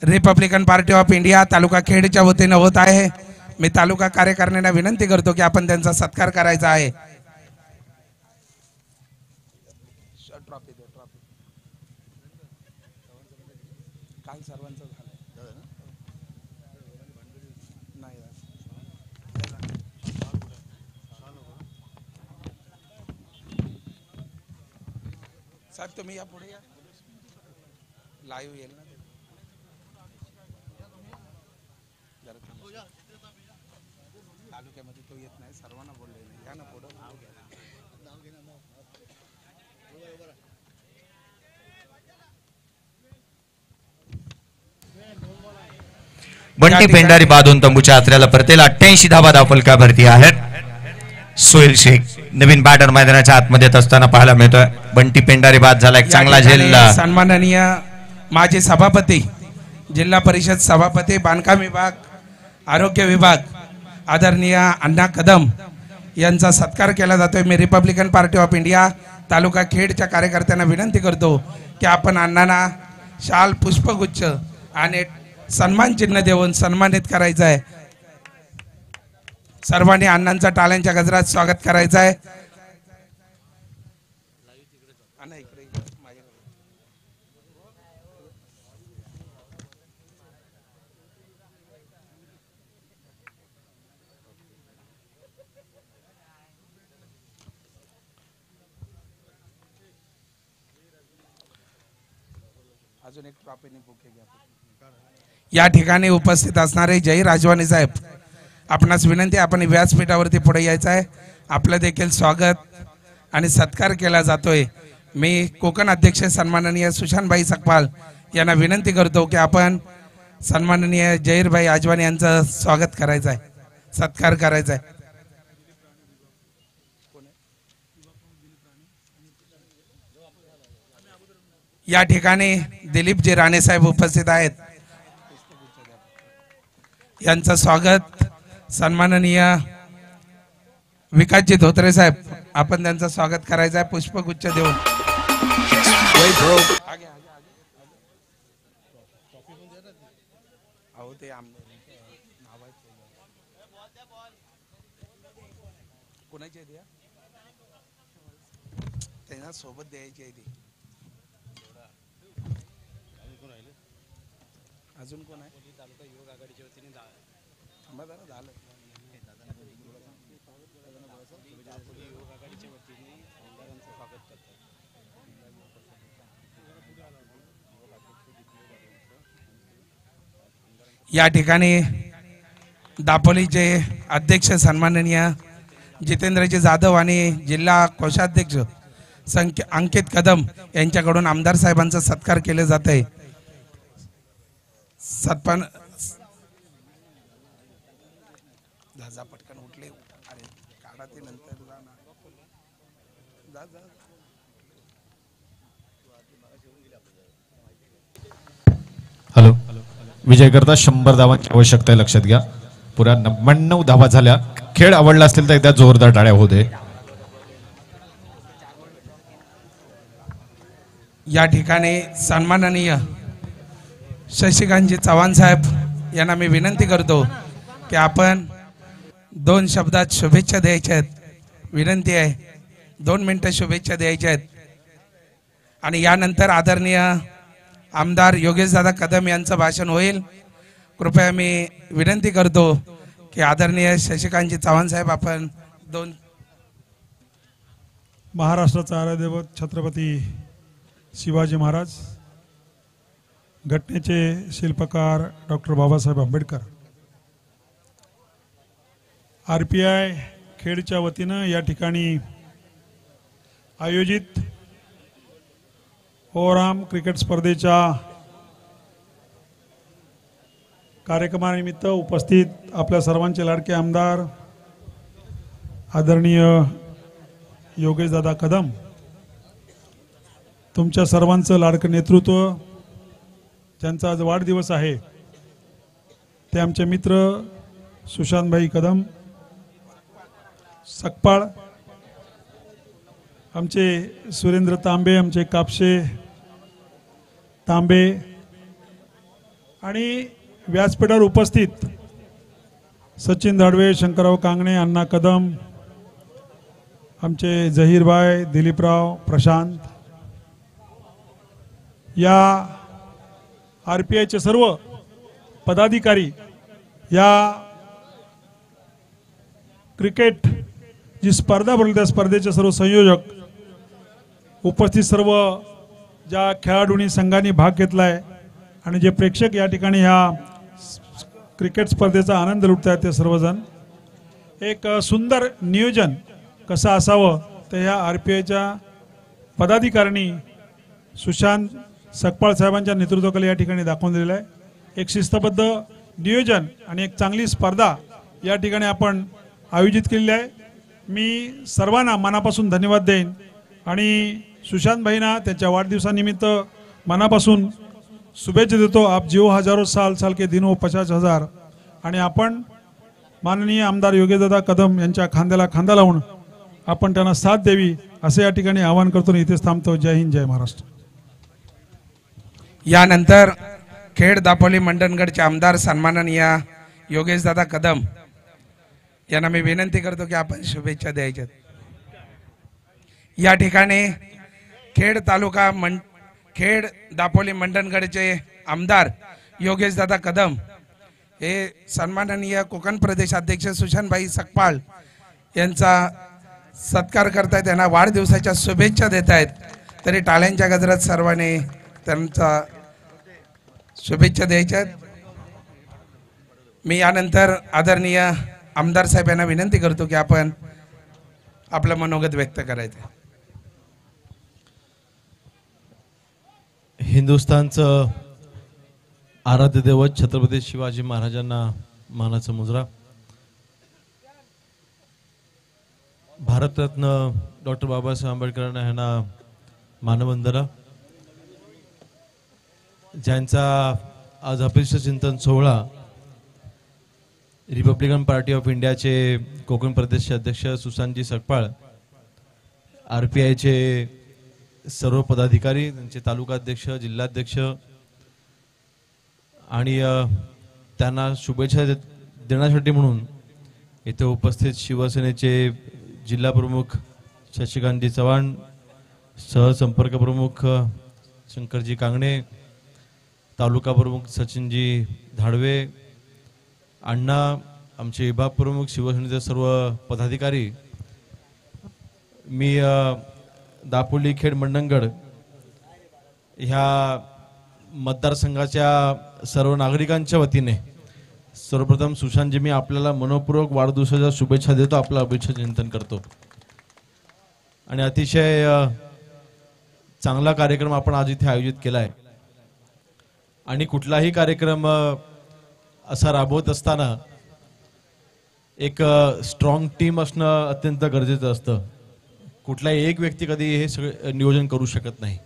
रिपब्लिकन पार्टी ऑफ इंडिया तालुका खेडच्या वतीने होत आहे. मी तालुका कार्यकारिणींना विनंती करतो की आपण त्यांचा सत्कार करायचा आहे. साहेब तुम्ही या पुढे या, लाईव्ह येईल ना. तालुक्यामध्ये तो येत नाही, सर्वांना बोलले या ना पुढे. बंटी पेंडारी बादून तंबूच्या आत्र्याला परतेला 88 धाबा धावफलका भरती आहेत. सोहेल शेख नवीन बॅटर मैदानाच्या आतमध्ये येत असताना पाहायला मिळतोय. बंटी पेंडारी बाद झाला, एक चांगला झेल. सन्माननीय माजी सभापती, जिल्हा परिषद सभापती, बांधकाम विभाग, आरोग्य विभाग आदरणीय अण्णा कदम यांचा सत्कार केला जातोय. मी रिपब्लिकन पार्टी ऑफ इंडिया तालुका खेडच्या कार्यकर्त्यांना विनंती करतो की आपण अण्णांना शाल, पुष्पगुच्छ आणि सन्मान चिन्ह देऊन सन्मानित करायचं आहे. सर्वांनी अण्णांचा टाळ्यांच्या गजरात स्वागत करायचं आहे. अजून एक ट्रॉफीने बुके घ्या. या ठिकाणी उपस्थित असणारे जय राजवानी साहेब, आपणास विनंती, आपण व्यासपीठावरती पुढे यायचं आहे. आपलं देखील स्वागत आणि सत्कार केला जातोय. मी कोकण अध्यक्ष सन्माननीय सुशांतभाई सकपाल यांना विनंती करतो की आपण सन्माननीय जयरभाई आजवानी यांचं स्वागत करायचं आहे, सत्कार करायचा आहे. या ठिकाणी दिलीपजी राणे साहेब उपस्थित आहेत. यांचं स्वागत सन्माननीय विकासजी धोत्रे साहेब, आपण त्यांचं स्वागत करायचं आहे पुष्पगुच्छ देऊन. कोणाची आहे त्यांना सोबत द्यायची आहे ती. अजून कोण आहे? तालुका युवक आघाडीच्या वतीने थांबा जरा झालं. युवक आघाडीच्या वतीने आमदारांचं स्वागत करतात. या ठिकाणी दापोलीचे अध्यक्ष सन्माननीय जितेंद्रजी जाधव आणि जिल्हा कोषाध्यक्ष अंकित कदम यांच्याकडून आमदार साहेबांचा सत्कार केले जात आहे. सत्पान दादा पटकन उठले. अरे काढा ते नंतर जा जा. हॅलो, विजय करता 100 धावांची आवश्यकता आहे, लक्षात घ्या. पुरा 99 धावा झाल्या. खेळ आवडला असेल तर एकदा जोरदार टाळ्या होऊ दे. या ठिकाणी सन्माननीय शशिकांतजी चव्हाण साहेब यांना मी विनंती करतो की आपण 2 शब्दात शुभेच्छा द्यायच्या आहेत. विनंती आहे, 2 मिनिटं शुभेच्छा द्यायच्या आहेत. आणि यानंतर आदरणीय आमदार योगेशदादा कदम यांचं भाषण होईल. कृपया मी विनंती करतो की आदरणीय शशिकांतजी चव्हाण साहेब आपण 2. महाराष्ट्राचा आराध्यदैवत छत्रपती शिवाजी महाराज, घटनेचे शिल्पकार डॉक्टर बाबासाहेब आंबेडकर, RPI खेडच्या वतीनं या ठिकाणी आयोजित ओराम क्रिकेट स्पर्धेच्या कार्यक्रमानिमित्त उपस्थित आपल्या सर्वांचे लाडके आमदार आदरणीय योगेशदादा कदम, तुमच्या सर्वांचं लाडकं नेतृत्व, ज्यांचा आज वाढदिवस आहे, ते आमचे मित्र सुशांतभाई कदम सकपाळ, आमचे सुरेंद्र तांबे, आमचे कापशे तांबे आणि व्यासपीठावर उपस्थित सचिन धाडवे, शंकरराव कांगणे, अण्णा कदम, आमचे जहीरभाई, दिलीपराव, प्रशांत, या RPIचे सर्व पदाधिकारी, या क्रिकेट जी स्पर्धा भरली त्या स्पर्धेचे सर्व संयोजक, उपस्थित सर्व ज्या खेळाडूंनी संघांनी भाग घेतला आहे आणि जे प्रेक्षक या ठिकाणी ह्या क्रिकेट स्पर्धेचा आनंद लुटत आहेत ते सर्वजण, एक सुंदर नियोजन कसं असावं तर ह्या RPIच्या पदाधिकाऱ्यांनी सुशांत सकपाळ साहेबांच्या नेतृत्वाखाली या ठिकाणी दाखवून दिलेलं आहे. एक शिस्तबद्ध नियोजन आणि एक चांगली स्पर्धा या ठिकाणी आपण आयोजित केलेली आहे. मी सर्वांना मनापासून धन्यवाद देईन आणि सुशांत भाईंना त्यांच्या वाढदिवसानिमित्त मनापासून शुभेच्छा देतो. आप जिओ हजारों साल, साल के दिन हो 50,000. आणि आपण माननीय आमदार योगेशदादा कदम यांच्या खांद्याला खांदा लावून आपण त्यांना साथ द्यावी असे या ठिकाणी आवाहन करतो. इथेच थांबतो. जय हिंद, जय महाराष्ट्र. यानंतर खेड दापोली मंडणगडचे आमदार सन्माननीय योगेशदादा कदम यांना मी विनंती करतो की आपण शुभेच्छा द्यायच्यात. या ठिकाणी खेड तालुका खेड दापोली मंडणगडचे आमदार योगेशदादा कदम हे सन्माननीय कोकण प्रदेश अध्यक्ष सुशांतभाई सकपाळ यांचा सत्कार करतायत, त्यांना वाढदिवसाच्या शुभेच्छा देत आहेत. तरी टाळ्यांच्या गजरात सर्वांनी त्यांचा शुभेच्छा द्यायच्या. मी यानंतर आदरणीय आमदार साहेब यांना विनंती करतो की आपण आपलं मनोगत व्यक्त करायचं. हिंदुस्थानचं आराध्य दैवत छत्रपती शिवाजी महाराजांना मानाचा मुजरा. भारतरत्न डॉक्टर बाबासाहेब आंबेडकरांना ह्यांना मानवंदना. ज्यांचा आज अपेक्षा चिंतन सोहळा रिपब्लिकन पार्टी ऑफ इंडियाचे कोकण प्रदेशचे अध्यक्ष सुशांतजी सकपाळ, RPIचे सर्व पदाधिकारी, त्यांचे तालुका अध्यक्ष, जिल्हाध्यक्ष आणि त्यांना शुभेच्छा देण्यासाठी म्हणून इथे उपस्थित शिवसेनेचे जिल्हा प्रमुख शशिकांतजी चव्हाण, सहसंपर्क प्रमुख शंकरजी कांगणे, तालुका प्रमुख सचिनजी धाडवे, अण्णा, आमचे विभाग प्रमुख, शिवसेनेचे सर्व पदाधिकारी, मी दापोली खेड मंडणगड ह्या मतदारसंघाच्या सर्व नागरिकांच्या वतीने सर्वप्रथम सुशांतजी मी आपल्याला मनपूर्वक वाढदिवसाच्या शुभेच्छा देतो, आपलं अपेक्षा चिंतन करतो. आणि अतिशय चांगला कार्यक्रम आपण आज इथे आयोजित केला आहे. आणि कुठलाही कार्यक्रम असा राबवत असताना एक स्ट्रॉंग टीम असणं अत्यंत गरजेचं असतं. कुठलाही एक व्यक्ती कधी हे सगळे नियोजन करू शकत नाही.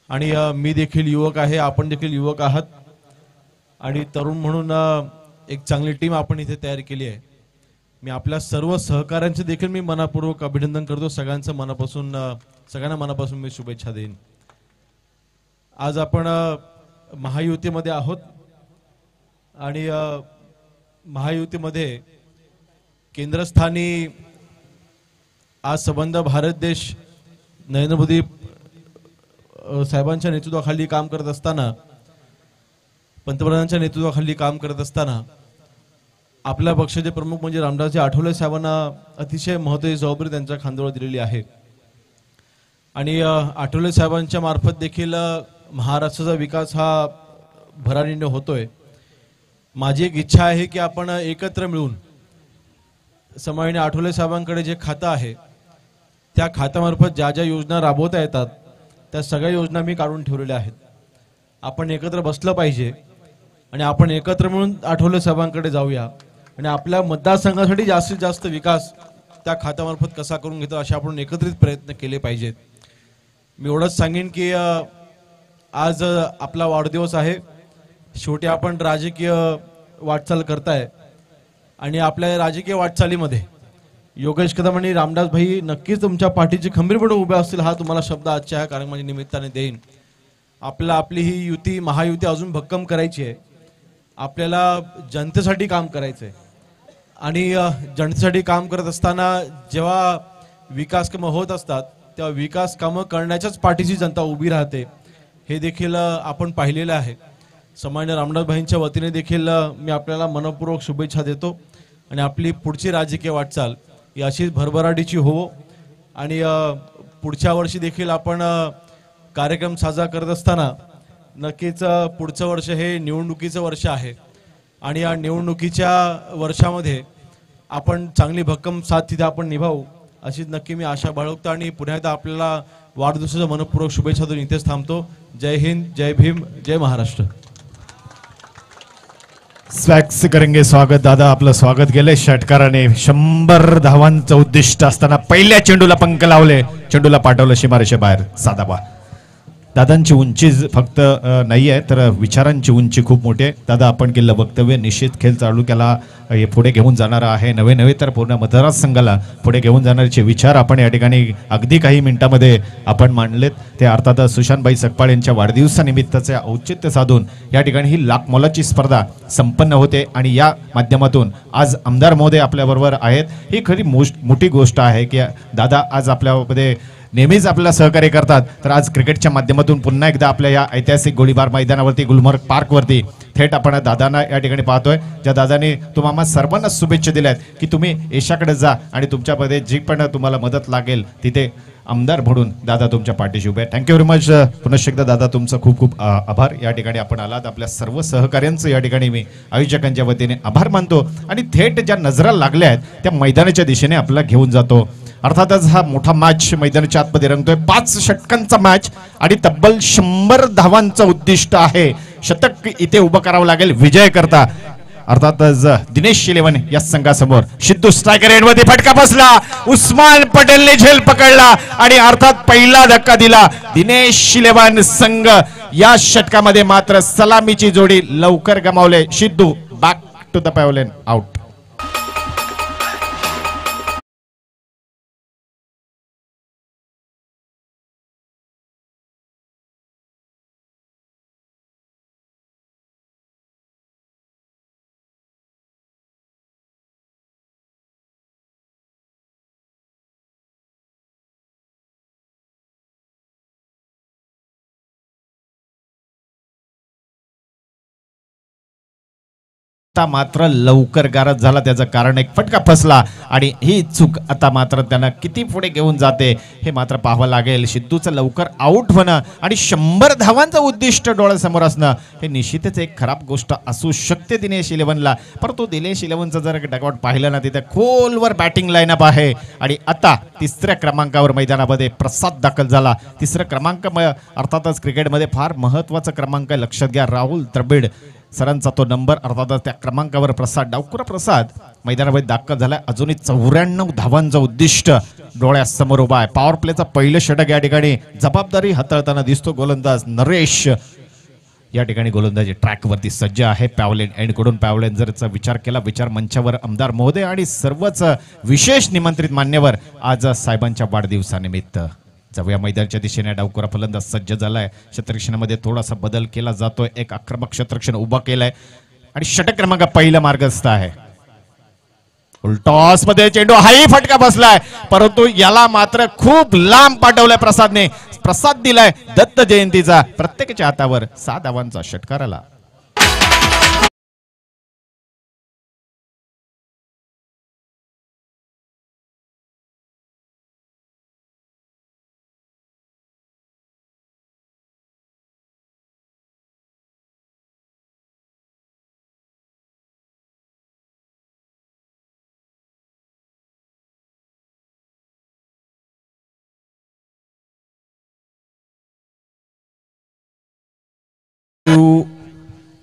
आणि मी देखील युवक आहे, आपण देखील युवक आहात आणि तरुण म्हणून एक चांगली टीम आपण इथे तयार केली आहे. मी आपल्या सर्व सहकाऱ्यांचे देखील मी मनापूर्वक अभिनंदन करतो. सगळ्यांचं मनापासून, सगळ्यांना मनापासून मी शुभेच्छा देईन. आज आपण महायुतीमध्ये आहोत आणि महायुतीमध्ये केंद्रस्थानी आज संबंध भारत देश नरेंद्र मोदी साहेबांच्या नेतृत्वाखाली काम करत असताना, पंतप्रधानांच्या नेतृत्वाखाली काम करत असताना आपल्या पक्षाचे प्रमुख म्हणजे रामदासजी आठवले साहेबांना अतिशय महत्त्वाची जबाबदारी त्यांच्या खांद्यावर दिलेली आहे. आणि आठवले साहेबांच्या मार्फत देखील महाराष्ट्राचा विकास हा भरारीने होतोय. माझी एक इच्छा आहे की आपण एकत्र मिळून समाविने आठवले साहेबांकडे जे खातं आहे त्या खात्यामार्फत ज्या ज्या योजना राबवता येतात त्या सगळ्या योजना मी काढून ठेवलेल्या आहेत. आपण एकत्र बसलं पाहिजे आणि आपण एकत्र मिळून आठवले साहेबांकडे जाऊया आणि आपल्या मतदारसंघासाठी जास्तीत जास्त विकास त्या खात्यामार्फत कसा करून घेतो असे आपण एकत्रित प्रयत्न केले पाहिजेत. मी एवढंच सांगेन की आज आपला वाढदिवस आहे. शेवटी आपण राजकीय वाटचाल करताय आणि आपल्या राजकीय वाटचालीमध्ये योगेश कदम आणि रामदास भाई नक्कीच तुमच्या पाठीची खंबीरपणे उभे असतील, हा तुम्हाला शब्द आजच्या ह्या कार्यक्रमाच्या निमित्ताने देईन. आपली ही युती महायुती अजून भक्कम करायची आहे. आपल्याला जनतेसाठी काम करायचं आहे आणि जनतेसाठी काम करत असताना जेव्हा विकास कामं होत असतात तेव्हा विकास कामं करण्याच्याच पाठीची जनता उभी राहते. हे देखील आपण पाहिलेलं आहे. सन्माननीय रामदास भाईंच्या वतीने देखील मी आपल्याला मनपूर्वक शुभेच्छा देतो आणि आपली पुढची राजकीय वाटचाल ही अशीच भरभराटीची होवो आणि पुढच्या वर्षी देखील आपण कार्यक्रम साजरा करत असताना नक्कीच पुढचं वर्ष हे निवडणुकीचं वर्ष आहे आणि या निवडणुकीच्या वर्षामध्ये आपण चांगली भक्कम साथ तिथे आपण निभावू अशीच नक्की मी आशा बाळगतो आणि पुन्हा एकदा आपल्याला वाढदिवसाच्या मनपूर्वक शुभेच्छा देऊन इथेच थांबतो. जय हिंद, जय भीम, जय महाराष्ट्र. स्वॅक्स करेंगे स्वागत. दादा आपलं स्वागत केलंय षटकाराने. 100 धावांचं उद्दिष्ट असताना पहिल्या चेंडूला पंख लावले, चेंडूला पाठवलं सीमारेषेबाहेर. साधाबा. दादांची उंची फक्त नाही आहे तर विचारांची उंची खूप मोठी आहे. दादा आपण केलेलं वक्तव्य निश्चित खेळ तालुक्याला हे पुढे घेऊन जाणार आहे. नवे तर पूर्ण मतदारसंघाला पुढे घेऊन जाणारे विचार आपण या ठिकाणी अगदी काही मिनिटांमध्ये आपण मांडलेत. ते अर्थातच सुशांतबाई सकपाळ यांच्या वाढदिवसानिमित्ताचे औचित्य साधून या ठिकाणी ही लाख मोलाची स्पर्धा संपन्न होते आणि या माध्यमातून आज आमदार महोदय आपल्याबरोबर आहेत. ही खरी मोठी गोष्ट आहे की दादा आज आपल्यामध्ये नेहमीच आपल्याला सहकार्य करतात. तर आज क्रिकेटच्या माध्यमातून पुन्हा एकदा आपल्या या ऐतिहासिक गोळीबार मैदानावरती गुलमर्ग पार्कवरती थेट आपण दादांना या ठिकाणी पाहतोय. ज्या दादांनी तुम्हाला सर्वांना शुभेच्छा दिल्यात की तुम्ही एशाकडे जा आणि तुमच्यामध्ये जी पण तुम्हाला मदत लागेल तिथे आमदार म्हणून दादा तुमच्या पाठीशी उभे. Thank you very much. पुनश्च एकदा दादा तुमचं खूप खूप आभार. या ठिकाणी आपण आलात. आपल्या सर्व सहकार्यांचं या ठिकाणी मी आयोजकांच्या वतीने आभार मानतो आणि थेट ज्या नजरा लागल्या आहेत त्या मैदानाच्या दिशेने आपल्याला घेऊन जातो. अर्थातच हा मोठा मॅच मैदानाच्या आतमध्ये रंगतोय. 5 षटकांचा मॅच आणि तब्बल 100 धावांचं उद्दिष्ट आहे. शतक इथे उभं करावं लागेल विजय करता. अर्थातच दिनेश इलेव्हन या संघासमोर सिद्धू स्ट्रायकर एंडमध्ये फटका बसला. उस्मान पटेलने झेल पकडला आणि अर्थात पहिला धक्का दिला. दिनेश इलेव्हन संघ या षटकामध्ये मात्र सलामीची जोडी लवकर गमावले. Sidhu back to the pavilion, out. मात्र लवकर गारद झाला. त्याचं कारण एक फटका फसला आणि ही चूक आता मात्र त्यांना किती पुढे घेऊन जाते हे मात्र पाहावं लागेल. सिद्धूचं लवकर आउट होणं आणि 100 धावांचं उद्दिष्ट डोळ्यासमोर असणं हे निश्चितच एक खराब गोष्ट असू शकते दिनेश इलेव्हनला. परंतु दिनेश इलेव्हनचं जर डगआउट पाहिलं ना तिथे खोलवर बॅटिंग लाईनअप आहे आणि आता 3ऱ्या क्रमांकावर मैदानामध्ये प्रसाद दाखल झाला. 3रा क्रमांक अर्थातच क्रिकेटमध्ये फार महत्त्वाचा क्रमांक आहे. लक्षात घ्या, राहुल द्रविड सरांचा तो नंबर. अर्थातच त्या क्रमांकावर प्रसाद डावकुरा प्रसाद मैदानामध्ये दाखल झालाय. अजूनही 94 धावांचं उद्दिष्ट डोळ्यासमोर उभा आहे. पॉवर प्लेचा पहिलं षटक या ठिकाणी जबाबदारी हाताळताना दिसतो गोलंदाज नरेश. या ठिकाणी गोलंदाजी ट्रॅकवरती सज्ज आहे. पॅव्हलियन एंडकडून पॅव्हलियन जरचा विचार केला, विचार मंचावर आमदार महोदय आणि सर्वच विशेष निमंत्रित मान्यवर आज साहेबांच्या वाढदिवसानिमित्त. जाऊया मैदानाच्या दिशेने. डावकुरा फलंदाज सज्ज झालाय. क्षेत्ररक्षणामध्ये थोडासा बदल केला जातोय. एक आक्रमक क्षेत्ररक्षण उभा केलाय आणि षटक क्रमांक पहिला मार्गस्थ आहे. टॉस मध्ये चेंडू हाही फटका बसलाय परंतु याला मात्र खूप लांब पाठवलाय प्रसादने. प्रसाद दिलाय दत्त जयंतीचा. प्रत्येकाच्या हातावर 6 धावांचा षटकार आला.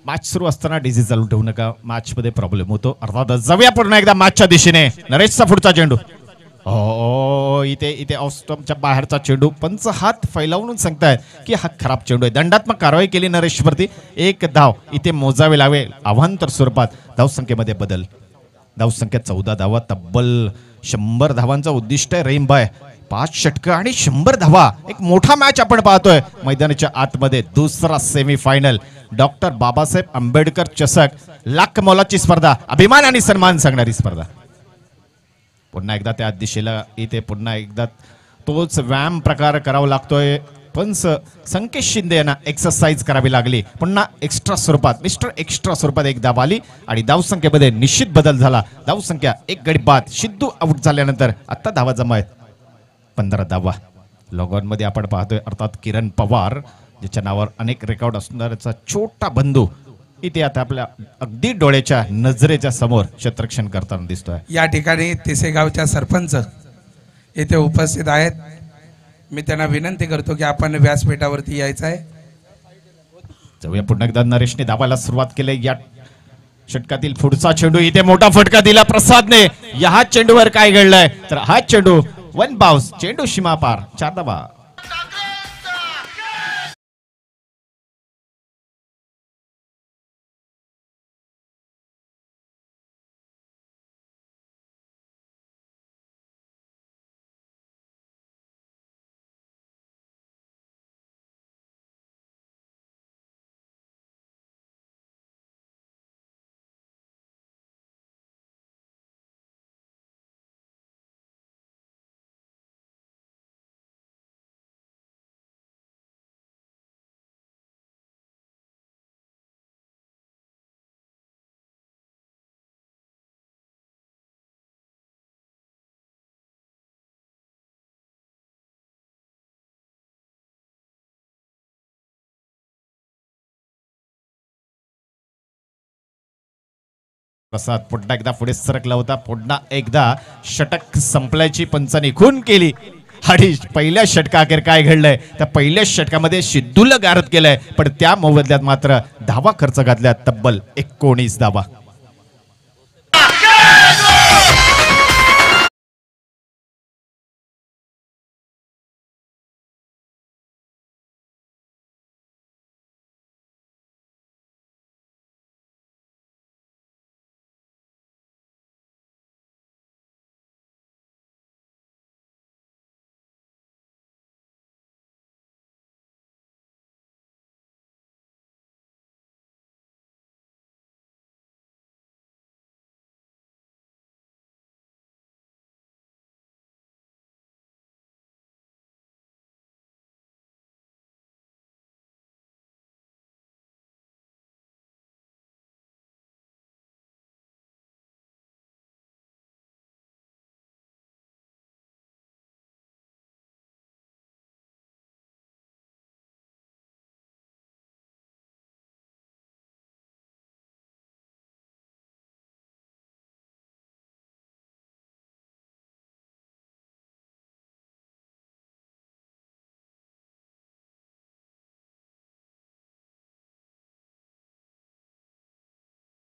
मॅच सुरू असताना डीजी चालू ठेवू नका, मॅच मध्ये प्रॉब्लेम होतो. अर्थात जाऊया पुन्हा एकदा मॅचच्या दिशेने. नरेशचा पुढचा चेंडू हो इथे इथे ऑस्टमच्या बाहेरचा चेंडू पंच हात फैलावून सांगतायत की हा खराब चेंडू आहे. दंडात्मक कारवाई केली नरेशवरती. एक धाव इथे मोजावे लागेल अवांतर स्वरूपात. धावसंख्येमध्ये बदल. धावसंख्या 14 धावा. तब्बल 100 धावांचं उद्दिष्ट आहे रहीमभाई. 5 षटकं आणि 100 धावा. एक मोठा मॅच आपण पाहतोय मैदानाच्या आतमध्ये. दुसरा सेमीफायनल डॉक्टर बाबासाहेब आंबेडकर चषक. लाख मोलाची स्पर्धा. अभिमान आणि सन्मान सांगणारी स्पर्धा. पुन्हा एकदा त्या दिशेला इथे पुन्हा एकदा तोच व्यायाम प्रकार करावा लागतोय. पण संकेत शिंदे यांना एक्सरसाइज करावी लागली. पुन्हा एक्स्ट्रा स्वरूपात मिस्टर एक्स्ट्रा स्वरूपात एक धाव आली आणि धावसंख्येमध्ये निश्चित बदल झाला. धावसंख्या 1 गडी बाद. सिद्धू आउट झाल्यानंतर आता धावा जमा आहेत 15 धावा. लॉगऑन मध्ये आपण पाहतोय अर्थात किरण पवार ज्याच्या नावावर अनेक रेकॉर्ड असणाऱ्याचा छोटा बंधू इथे आता आपल्या अगदी डोळ्याच्या नजरेच्या समोर क्षेत्ररक्षण करताना दिसतोय. या ठिकाणी तिसेगावच्या सरपंच येथे उपस्थित आहेत. मी त्यांना विनंती करतो की आपण व्यासपीठावरती यायचं आहे. जाऊया पुन्हा एकदा. नरेशने धावायला सुरुवात केली. या षटकातील पुढचा चेंडू इथे मोठा फटका दिला प्रसादने. या चेंडूवर काय घडलंय तर हा चेंडू 1 बाउन्स. चेंडू सीमा पार. 4 धावा. प्रसाद पुन्हा एकदा पुढे सरकला होता. पुन्हा एकदा षटक संपल्याची पंचांनी खून केली. आणि पहिल्या षटका अखेर काय घडलंय त्या पहिल्या षटकामध्ये सिद्धूला गारद केलंय. पण त्या मोबदल्यात मात्र धावा खर्च घातल्या. तब्बल 19 धावा.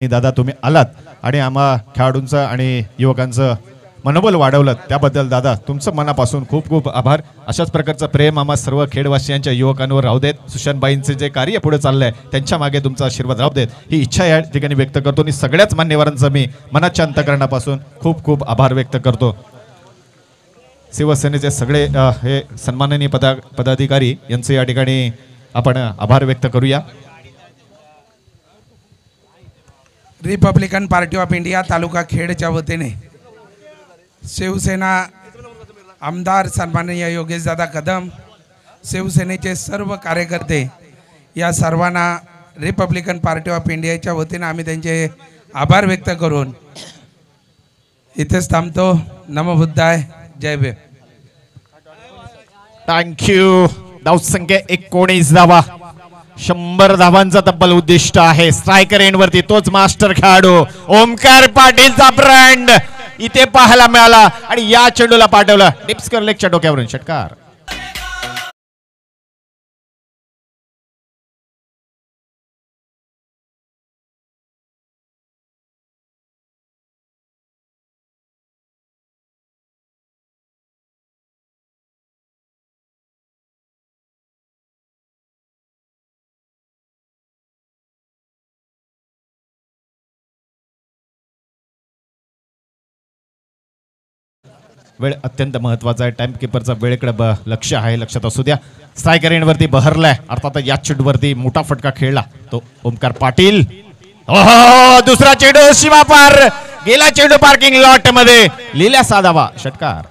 दादा तुम्ही आलात आणि आम्हा खेळाडूंचं आणि युवकांचं मनोबल वाढवलं त्याबद्दल दादा तुमचं मनापासून खूप खूप आभार. अशाच प्रकारचं प्रेम आम्हा सर्व खेडवासियांच्या युवकांवर राहू देत. सुशांतबाईंचे जे कार्य पुढे चाललंय त्यांच्या मागे तुमचा आशीर्वाद राहू देत ही इच्छा या ठिकाणी व्यक्त करतो. आणि सगळ्याच मान्यवरांचं मी मनाच्या अंतःकरणापासून खूप खूप आभार व्यक्त करतो. शिवसेनेचे सगळे हे सन्माननीय पदाधिकारी यांचे या ठिकाणी आपण आभार व्यक्त करूया. रिपब्लिकन पार्टी ऑफ इंडिया तालुका खेडच्या वतीने शिवसेना आमदार सन्माननीय योगेशदादा कदम, शिवसेनेचे सर्व कार्यकर्ते या सर्वांना रिपब्लिकन पार्टी ऑफ इंडियाच्या वतीने आम्ही त्यांचे आभार व्यक्त करून इथेच थांबतो. नमो बुद्धाय. जय भीम. थँक्यू. धावसंख्या 19 धावा. 100 धावांचा तब्बल उद्दिष्ट आहे. स्ट्रायकर एंड वरती तोच मास्टर खेळाडू ओमकार पाटीलचा ब्रँड इथे पाहायला मिळाला आणि या चेंडूला पाठवलं डिप्सकर लेगच्या डोक्यावरून षटकार. वेळ अत्यंत महत्वाचा आहे. टाइम किपरचा वेळेकडे लक्ष आहे, लक्षात असू द्या. स्ट्रायकर एंडवरती बहरलाय, अर्थात या चेंडूवरती मोठा फटका खेळला तो ओमकार पाटील. ओहो, दुसरा चेंडू सीमा पार गेला, चेंडू पार्किंग लॉट मध्ये लिहिला साधावा षटकार.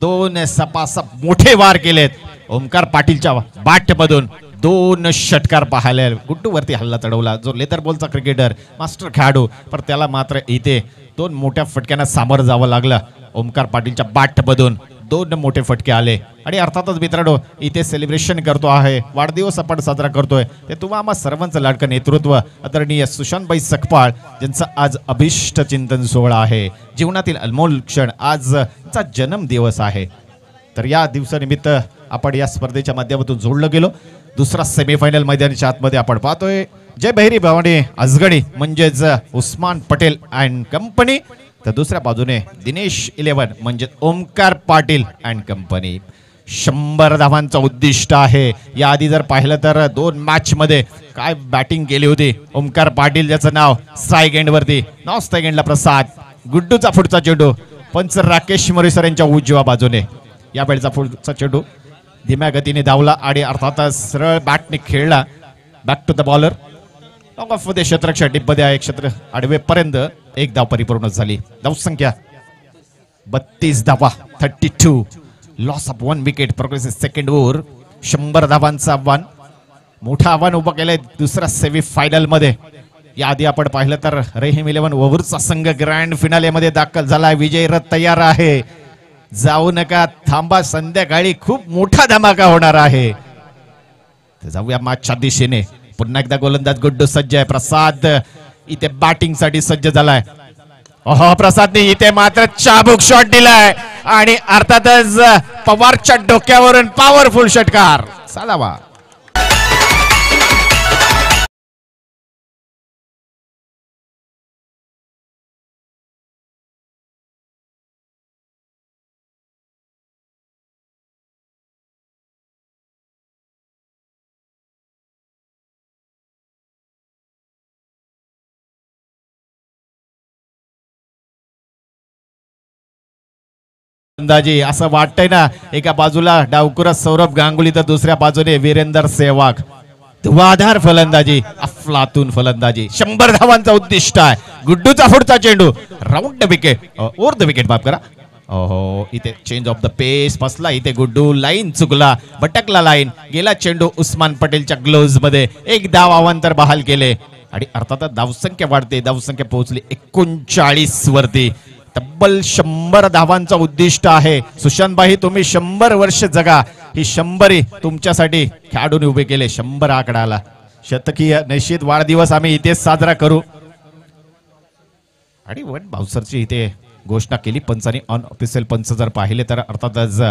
दोन सपासप मोठे वार केलेत ओमकार पाटीलच्या बाट मधून. 2 षटकार पाहायला. गुड्डू वरती हल्ला चढवला, जो लेदर बॉलचा क्रिकेटर मास्टर खेळाडू, पण त्याला मात्र इथे 2 मोठ्या फटक्यांना सामोरं जावं लागलं. ओमकार पाटीलच्या बाट मधून 2 मोठे फटके आले. आणि अर्थातच मित्रांनो, इथे सेलिब्रेशन करतो आहे, वाढदिवस आपण साजरा करतोय, ते तुम्हा आम्हा सर्वांचं लाडकं नेतृत्व आदरणीय सुशांतभाई सकपाळ, ज्यांचा आज अभिष्ट चिंतन सोहळा आहे. जीवनातील अनमोल क्षण, आज त्यांचा जन्मदिवस आहे. तर या दिवसानिमित्त आपण या स्पर्धेच्या माध्यमातून जोडलं गेलो. दुसरा सेमीफायनल मैदानाच्या आतमध्ये आपण पाहतोय जय बहिरी भवानी अजगणी म्हणजेच उस्मान पटेल अँड कंपनी, तर दुसऱ्या बाजूने दिनेश 11 म्हणजे ओमकार पाटील अँड कंपनी. 100 धावांचं उद्दिष्ट आहे. याआधी जर पाहिलं तर 2 मॅच मध्ये काय बॅटिंग केली होती ओमकार पाटील, ज्याचं नाव स्ट्राईक एंड वरती, नाव स्ट्राईक एंडला प्रसाद. गुड्डूचा पुढचा चेंडू पंच राकेश मोरेसर यांच्या उजव्या बाजूने. या वेळचा पुढचा चेंडू धीम्या गतीने धावला आणि अर्थातच सरळ बॅटने खेळला. Back to the bowler, long off मध्ये क्षेत्ररक्षक डिपमध्ये आहे, क्षेत्र आडवेपर्यंत 1 धाव परिपूर्ण झाली. धावसंख्या 32 धावा, 32. Loss of 1 wicket, progressive second over. 100 धावांचं आव्हान, मोठं आव्हान उभं केलंय दुसऱ्या सेमी फायनल मध्ये. याआधी आपण पाहिलं तर रहीम 11 ओव्हरचा संघ ग्रँड फिनाले मध्ये दाखल झालाय. विजय रथ तयार आहे. जाऊ नका, थांबा, संध्याकाळी खूप मोठा धमाका होणार आहे. जाऊया मॅचच्या दिशेने. पुन्हा एकदा गोलंदाज गुड्डू सज्ज आहे. प्रसाद इथे बॅटिंग साठी सज्ज झालाय. ओहो, प्रसादने इथे मात्र चाबूक शॉट दिलाय आणि अर्थातच पवारच्या डोक्यावरून पॉवरफुल षटकार. सालावा. अंदाजी असं वाटतंय ना, एका बाजूला डावकुरा सौरभ गांगुली तर दुसऱ्या बाजूने वीरेंद्र सेहवाग. धुवाधार फलंदाजी, अफलातून फलंदाजी. 100 धावांचा उद्दिष्ट आहे. गुड्डूचा पुढचा चेंडू round the wicket, over the wicket, माफ करा. ओहो, इथे चेंज ऑफ द पेस बसला. इथे गुड्डू लाईन चुकला, भटकला लाईन. गेला चेंडू उस्मान पटेलच्या ग्लोव्ज मध्ये. 1 धाव अवांतर बहाल केले आणि अर्थातच धावसंख्या वाढते. धावसंख्या पोहोचली 39 वरती. तब्बल 100 धावांचा उद्दिष्ट आहे. सुशांतभाई, तुम्ही 100 वर्ष जगा. ही 100 तुमच्यासाठी खेळाडूने उभे केले. 100 आकडा आला. शतकीय निश्चित वाढदिवस आम्ही इथेच साजरा करू. आणि वन बाउन्सरची इथे घोषणा केली पंचांनी. अनऑफिशियल पंच जर पाहिले तर अर्थातच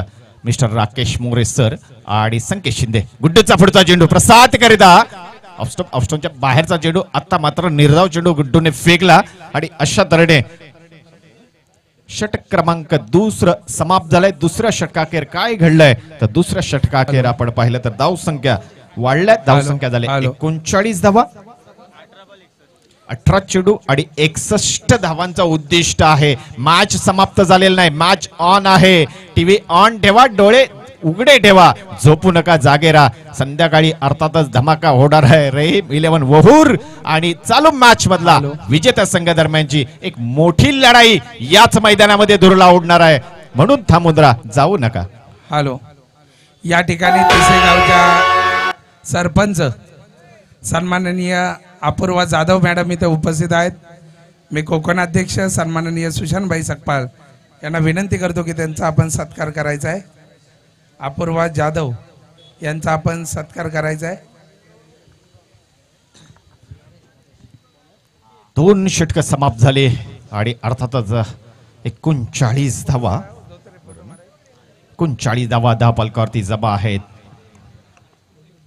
मिस्टर राकेश मोरे सर आणि संकेत शिंदे. गुड्डूचा पुढचा चेंडू प्रसाद करिता ऑफस्टोनच्या बाहेरचा चेंडू. आता मात्र निर्धाव चेंडू गुड्डूने फेकला आणि अशा तऱ्हेने षटक क्रमांक 2 समाप्त झालाय. दुसऱ्या षटकाखेर काय घडलंय तर दुसऱ्या षटकाखेर आपण पाहिलं तर धावसंख्या वाढल्या. धावसंख्या झाली 39 धावा, 18 चेंडू आणि 61 धावांचा उद्दिष्ट आहे. मॅच समाप्त झालेला नाही, मॅच ऑन आहे. टीव्ही ऑन ठेवा, डोळे उघडे ठेवा, झोपू नका, जागे राहा. संध्याकाळी अर्थातच धमाका होणार आहे. रहीम 11 वहूर आणि चालू मॅच मधला विजेत्या संघ दरम्यानची एक मोठी लढाई याच मैदानामध्ये धुरळा उडणार आहे. म्हणून थांबून राहा, जाऊ नका. हॅलो, या ठिकाणी तिसरे गावच्या सरपंच सन्माननीय अपूर्वा जाधव मॅडम इथे उपस्थित आहेत. मी कोकणाध्यक्ष सन्माननीय सुशांतभाई सकपाळ यांना विनंती करतो की त्यांचा आपण सत्कार करायचा आहे. अपूर्वा जाधव यांचा आपण सत्कार करायचा आहे. 2 षटक समाप्त झाले आणि अर्थातच 39 धावा, 39 धावा 10 पलकावरती जमा आहेत.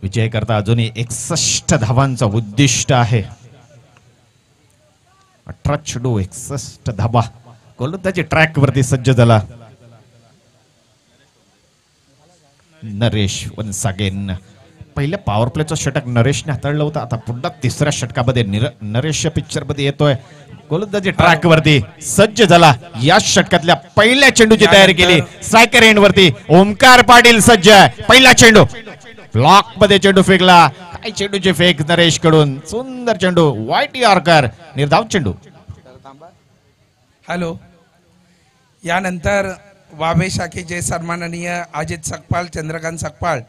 विजय करता अजूनही 61 धावांचा उद्दिष्ट आहे. 18 चेंडू 61 धाबा. गोलंदाजी ट्रॅक वरती सज्ज झाला. Naresh once again. पहिल्या पॉवर प्लेचं षटक नरेशने हाताळलं होतं. आता पुन्हा तिसऱ्या षटकामध्ये नरेश पिक्चर मध्ये येतोय. गोलंदाजी ट्रॅक वरती सज्ज झाला. या षटकातल्या पहिल्या चेंडूची तयारी केली. स्ट्रायकर एंड वरती ओमकार पाटील सज्ज आहे. पहिला चेंडू ब्लॉक मध्ये चेंडू फेकला. काय चेंडूची फेक नरेश कडून. सुंदर चेंडू वाईट यॉर्कर. निर्धाव चेंडू. हॅलो. यानंतर वाबे शाखेचे सन्माननीय अजित सकपाल, चंद्रकांत सकपाल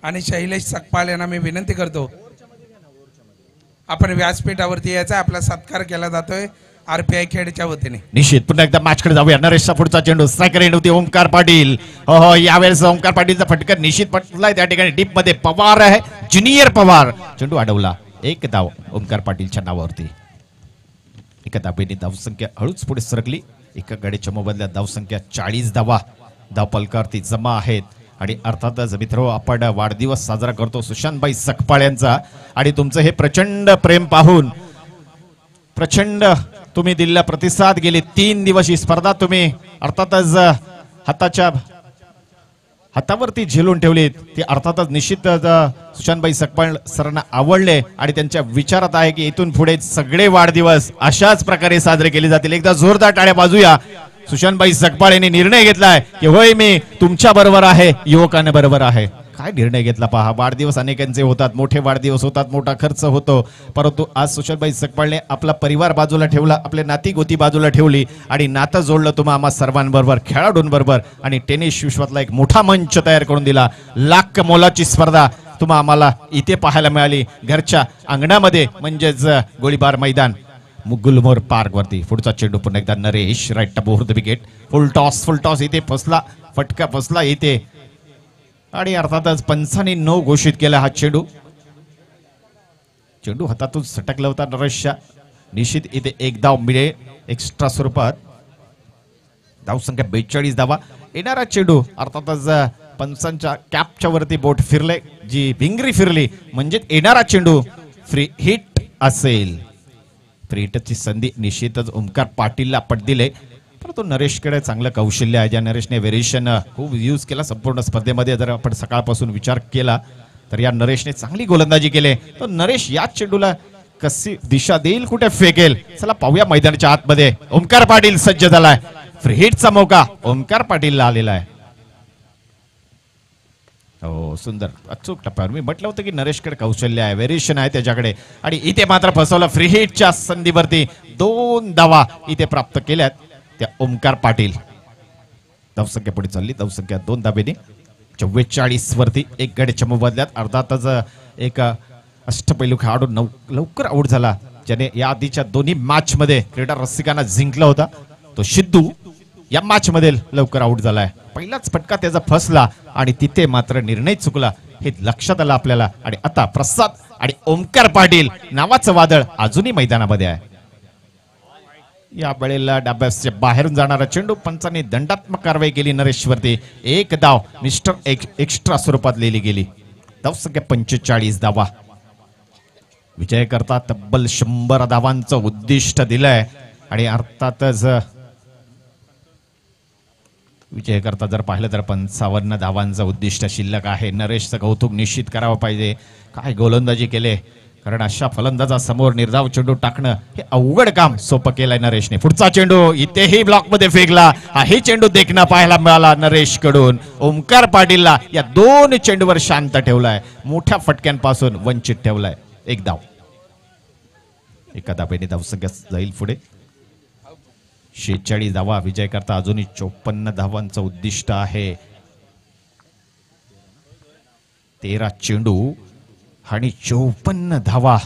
आणि शैलेश सकपाल यांना मी विनंती करतो, आपण व्यासपीठावरती यायचा. आपला सत्कार केला जातोय RPI खेडच्या वतीने. निश्चित पुन्हा एकदा मॅच कडे जाऊया. नरेशचा पुढचा चेंडू स्ट्रायकर एंड होती ओमकार पाटील. हो यावेळेस ओमकार पाटीलचा फटका निश्चित पटलाय. त्या ठिकाणी डीप मध्ये पवार आहे, ज्युनियर पवार. चेंडू अडवला. एक धाव ओमकार पाटीलच्या नावावरती. एका धावेने धावसंख्या हळूच पुढे सरकली. एका गाडीच्या मोबदल्यात धावसंख्या 40 धावा धावपलकावरती जमा आहेत. आणि अर्थातच मित्र, आपण वाढदिवस साजरा करतो सुशांतबाई सकपाळ यांचा. आणि तुमचं हे प्रचंड प्रेम पाहून, प्रचंड तुम्ही दिलेला प्रतिसाद, गेले 3 दिवस ही स्पर्धा तुम्ही अर्थातच हातावरती झेलून ठेवलीत. ते अर्थातच निश्चित सुशांतबाई सकपाळ सरांना आवडले. आणि त्यांच्या विचारात आहे की इथून पुढे सगळे वाढदिवस अशाच प्रकारे साजरे केले जातील. एकदा जोरदार टाळ्या वाजूया. सुशांतबाई सकपाळ यांनी निर्णय घेतलाय की होय मी तुमच्या बरोबर आहे, युवकांना बरोबर आहे. काय निर्णय घेतला पहा. वाढदिवस अनेकांचे होतात, मोठे वाढदिवस होतात, मोठा खर्च होतो. परंतु आज सुशांतबाई सकपाळने आपला परिवार बाजूला ठेवला, आपले नाती गोती बाजूला ठेवली आणि नातं जोडलं तुम्हा आम्हा सर्वांबरोबर, खेळाडूंबरोबर. आणि टेनिस विश्वातला एक मोठा मंच तयार करून दिला. लाख मोलाची स्पर्धा तुम्हा आम्हाला इथे पाहायला मिळाली, घरच्या अंगणामध्ये, म्हणजेच गोळीबार मैदान गुलमोहर पार्क वरती. पुढचा चेंडू पुन्हा एकदा नरेश, राईट टप over the wicket. Full toss इथे फसला, फटका फसला इथे. आणि अर्थातच पंचांनी नो घोषित केला हा चेंडू. चेंडू हातातून सटकला होता नरेशच्या. निश्चित इथे एक धाव मिळेल एक्स्ट्रा स्वरूपात. धावसंख्या 42 धावा. येणारा चेंडू अर्थातच पंचांच्या कॅपच्या वरती बोट फिरले, जी भिंगरी फिरली म्हणजे येणारा चेंडू फ्री हिट असेल. फ्री हिटची संधी निश्चितच ओमकार पाटीलला आपण दिले. परंतु नरेशकडे चांगलं कौशल्य आहे. ज्या नरेशने व्हेरिएशन खूप यूज केला संपूर्ण स्पर्धेमध्ये. जर आपण सकाळपासून विचार केला तर या नरेशने चांगली गोलंदाजी केली. तर नरेश या चेंडूला कशी दिशा देईल, कुठे फेकेल, चला पाहूया. मैदानाच्या आतमध्ये ओमकार पाटील सज्ज झालाय. फ्री हिटचा मौका ओमकार पाटीलला आलेला आहे. हो सुंदर अचूक टप्प्यावर. मी म्हटलं होतं की नरेशकडे कौशल्य आहे, व्हेरिएशन आहे त्याच्याकडे. आणि इथे मात्र फसवलं. फ्री हिटच्या संधीवरती 2 धावा इथे प्राप्त केल्यात त्या ओमकार पाटील. धावसंख्या पुढे चालली. धावसंख्या 2 धावेने 44 वरती. एक गड्याच्या मोबदल्यात अर्थातच एक अष्टपैलू खेळाडू लवकर आऊट झाला, ज्याने या आधीच्या दोन्ही मॅच मध्ये क्रीडा रसिकांना जिंकला होता. तो सिद्धू या मॅच मध्ये लवकर आऊट झालाय. पहिलाच फटका त्याचा फसला आणि तिथे मात्र निर्णय चुकला हे लक्षात आलं आपल्याला. आणि आता प्रसाद आणि ओमकार पाटील नावाचं वादळ अजूनही मैदानामध्ये आहे. या वेळेला डाब्याच्या बाहेरून जाणारा चेंडू. पंचांनी दंडात्मक कारवाई केली नरेशवरती. एक धाव मिस्टर एक्स्ट्रा स्वरूपात लिहिली गेली. धावसंख्या 45 धावा. विजय करता तब्बल 100 धावांचं उद्दिष्ट दिलंय. आणि अर्थातच विजय करता जर पाहिलं तर 55 धावांचं उद्दिष्ट शिल्लक आहे. नरेशचं कौतुक निश्चित करावं पाहिजे. काय गोलंदाजी केले, कारण अशा फलंदाजासमोर निर्धाव चेंडू टाकणं हे अवघड काम सोपं केलंय नरेशने. पुढचा चेंडू इथेही ब्लॉक मध्ये फेकला. हाही चेंडू देखणं पाहायला मिळाला नरेश कडून. ओमकार पाटीलला या 2 चेंडूवर शांत ठेवलाय, मोठ्या फटक्यांपासून वंचित ठेवलाय. एक धाव. एका धावेने धावसंख्या जाईल पुढे 46 धावा. विजय करता अजूनही 54 धावांचं उद्दिष्ट आहे. 13 चेंडू आणि 54 धावा.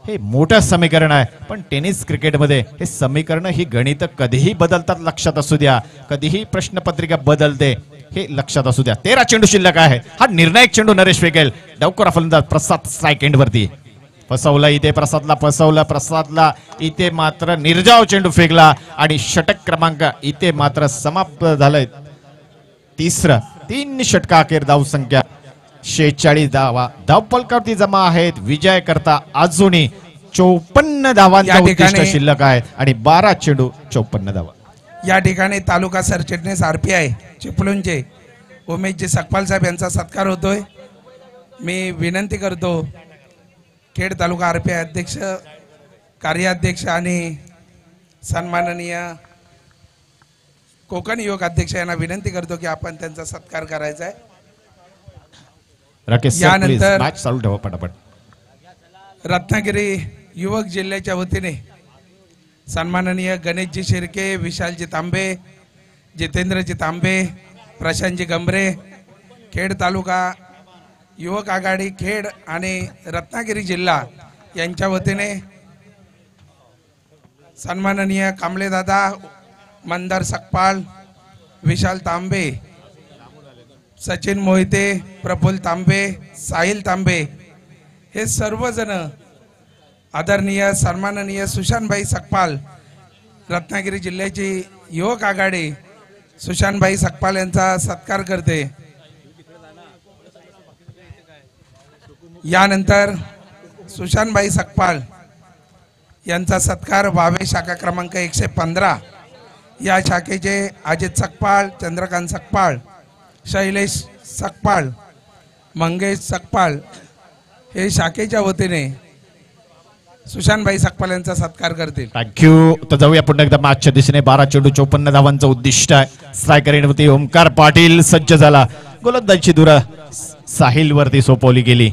हे मोठं समीकरण आहे. पण टेनिस क्रिकेटमध्ये हे समीकरण ही गणित कधीही बदलतात, लक्षात असू द्या. कधीही प्रश्नपत्रिका बदलते हे लक्षात असू द्या. 13 चेंडू शिल्लक आहे. हा निर्णायक चेंडू नरेश फेकेल. डावखोरा फलंदाज प्रसाद स्ट्राईक एंड वरती. फसवला इथे प्रसादला, फसवलं प्रसादला. इथे मात्र निर्जाव चेंडू फेकला आणि षटक क्रमांक इथे मात्र समाप्त झालंय. तिसरं 3 षटका अखेर धावसंख्या 46 धावा धावपलकावरती जमा आहेत. विजय करता अजूनही 54 धावांचा या उद्दिष्ट ठिकाणी- शिल्लक आहे आणि 12 चेंडू 54 धावा. या ठिकाणी तालुका सरचिटणीस RPI चिपळूणचे उमेशजी सकपाल साहेब यांचा सत्कार होतोय. मी विनंती करतो खेड तालुका RPI अध्यक्ष कार्याध्यक्ष आणि सन्माननीय कोकण युवक अध्यक्ष यांना विनंती करतो की आपण त्यांचा सत्कार करायचा आहे. राकेश सर, यानंतर- प्लीज मॅच चालू ठेवा पटापट. रत्नागिरी युवक जिल्ह्याच्या वतीने सन्माननीय गणेशजी शिर्के, विशालजी तांबे, जितेंद्रजी तांबे, प्रशांतजी गंभरे, खेड तालुका युवक आघाडी खेड आणि रत्नागिरी जिल्हा यांच्या वतीने सन्माननीय कांबळेदादा, मंदार सकपाल, विशाल तांबे, सचिन मोहिते, प्रफुल्ल तांबे, साहिल तांबे हे सर्वजण आदरणीय सन्माननीय सुशांतभाई सकपाल रत्नागिरी जिल्ह्याची युवक आघाडी सुशांतभाई सकपाल यांचा सत्कार करते. यानंतर सुशांतभाई सकपाल यांचा सत्कार वावे शाखा क्रमांक 115 या शाखेचे अजित सकपाल, चंद्रकांत सकपाल, शैलेश सकपाल, मंगेश सकपाल हे शाखेच्या वतीने सुशांतभाई सकपाल यांचा सत्कार करतील. थँक्यू. तर जाऊया पुन्हा एकदा मॅचच्या दिशेने. 12 चेंडू 54 धावांचं उद्दिष्ट आहे. स्ट्रायकर वरती ओमकार पाटील सज्ज झाला. गोलंदाजीची धुरा साहिल वरती सोपवली गेली.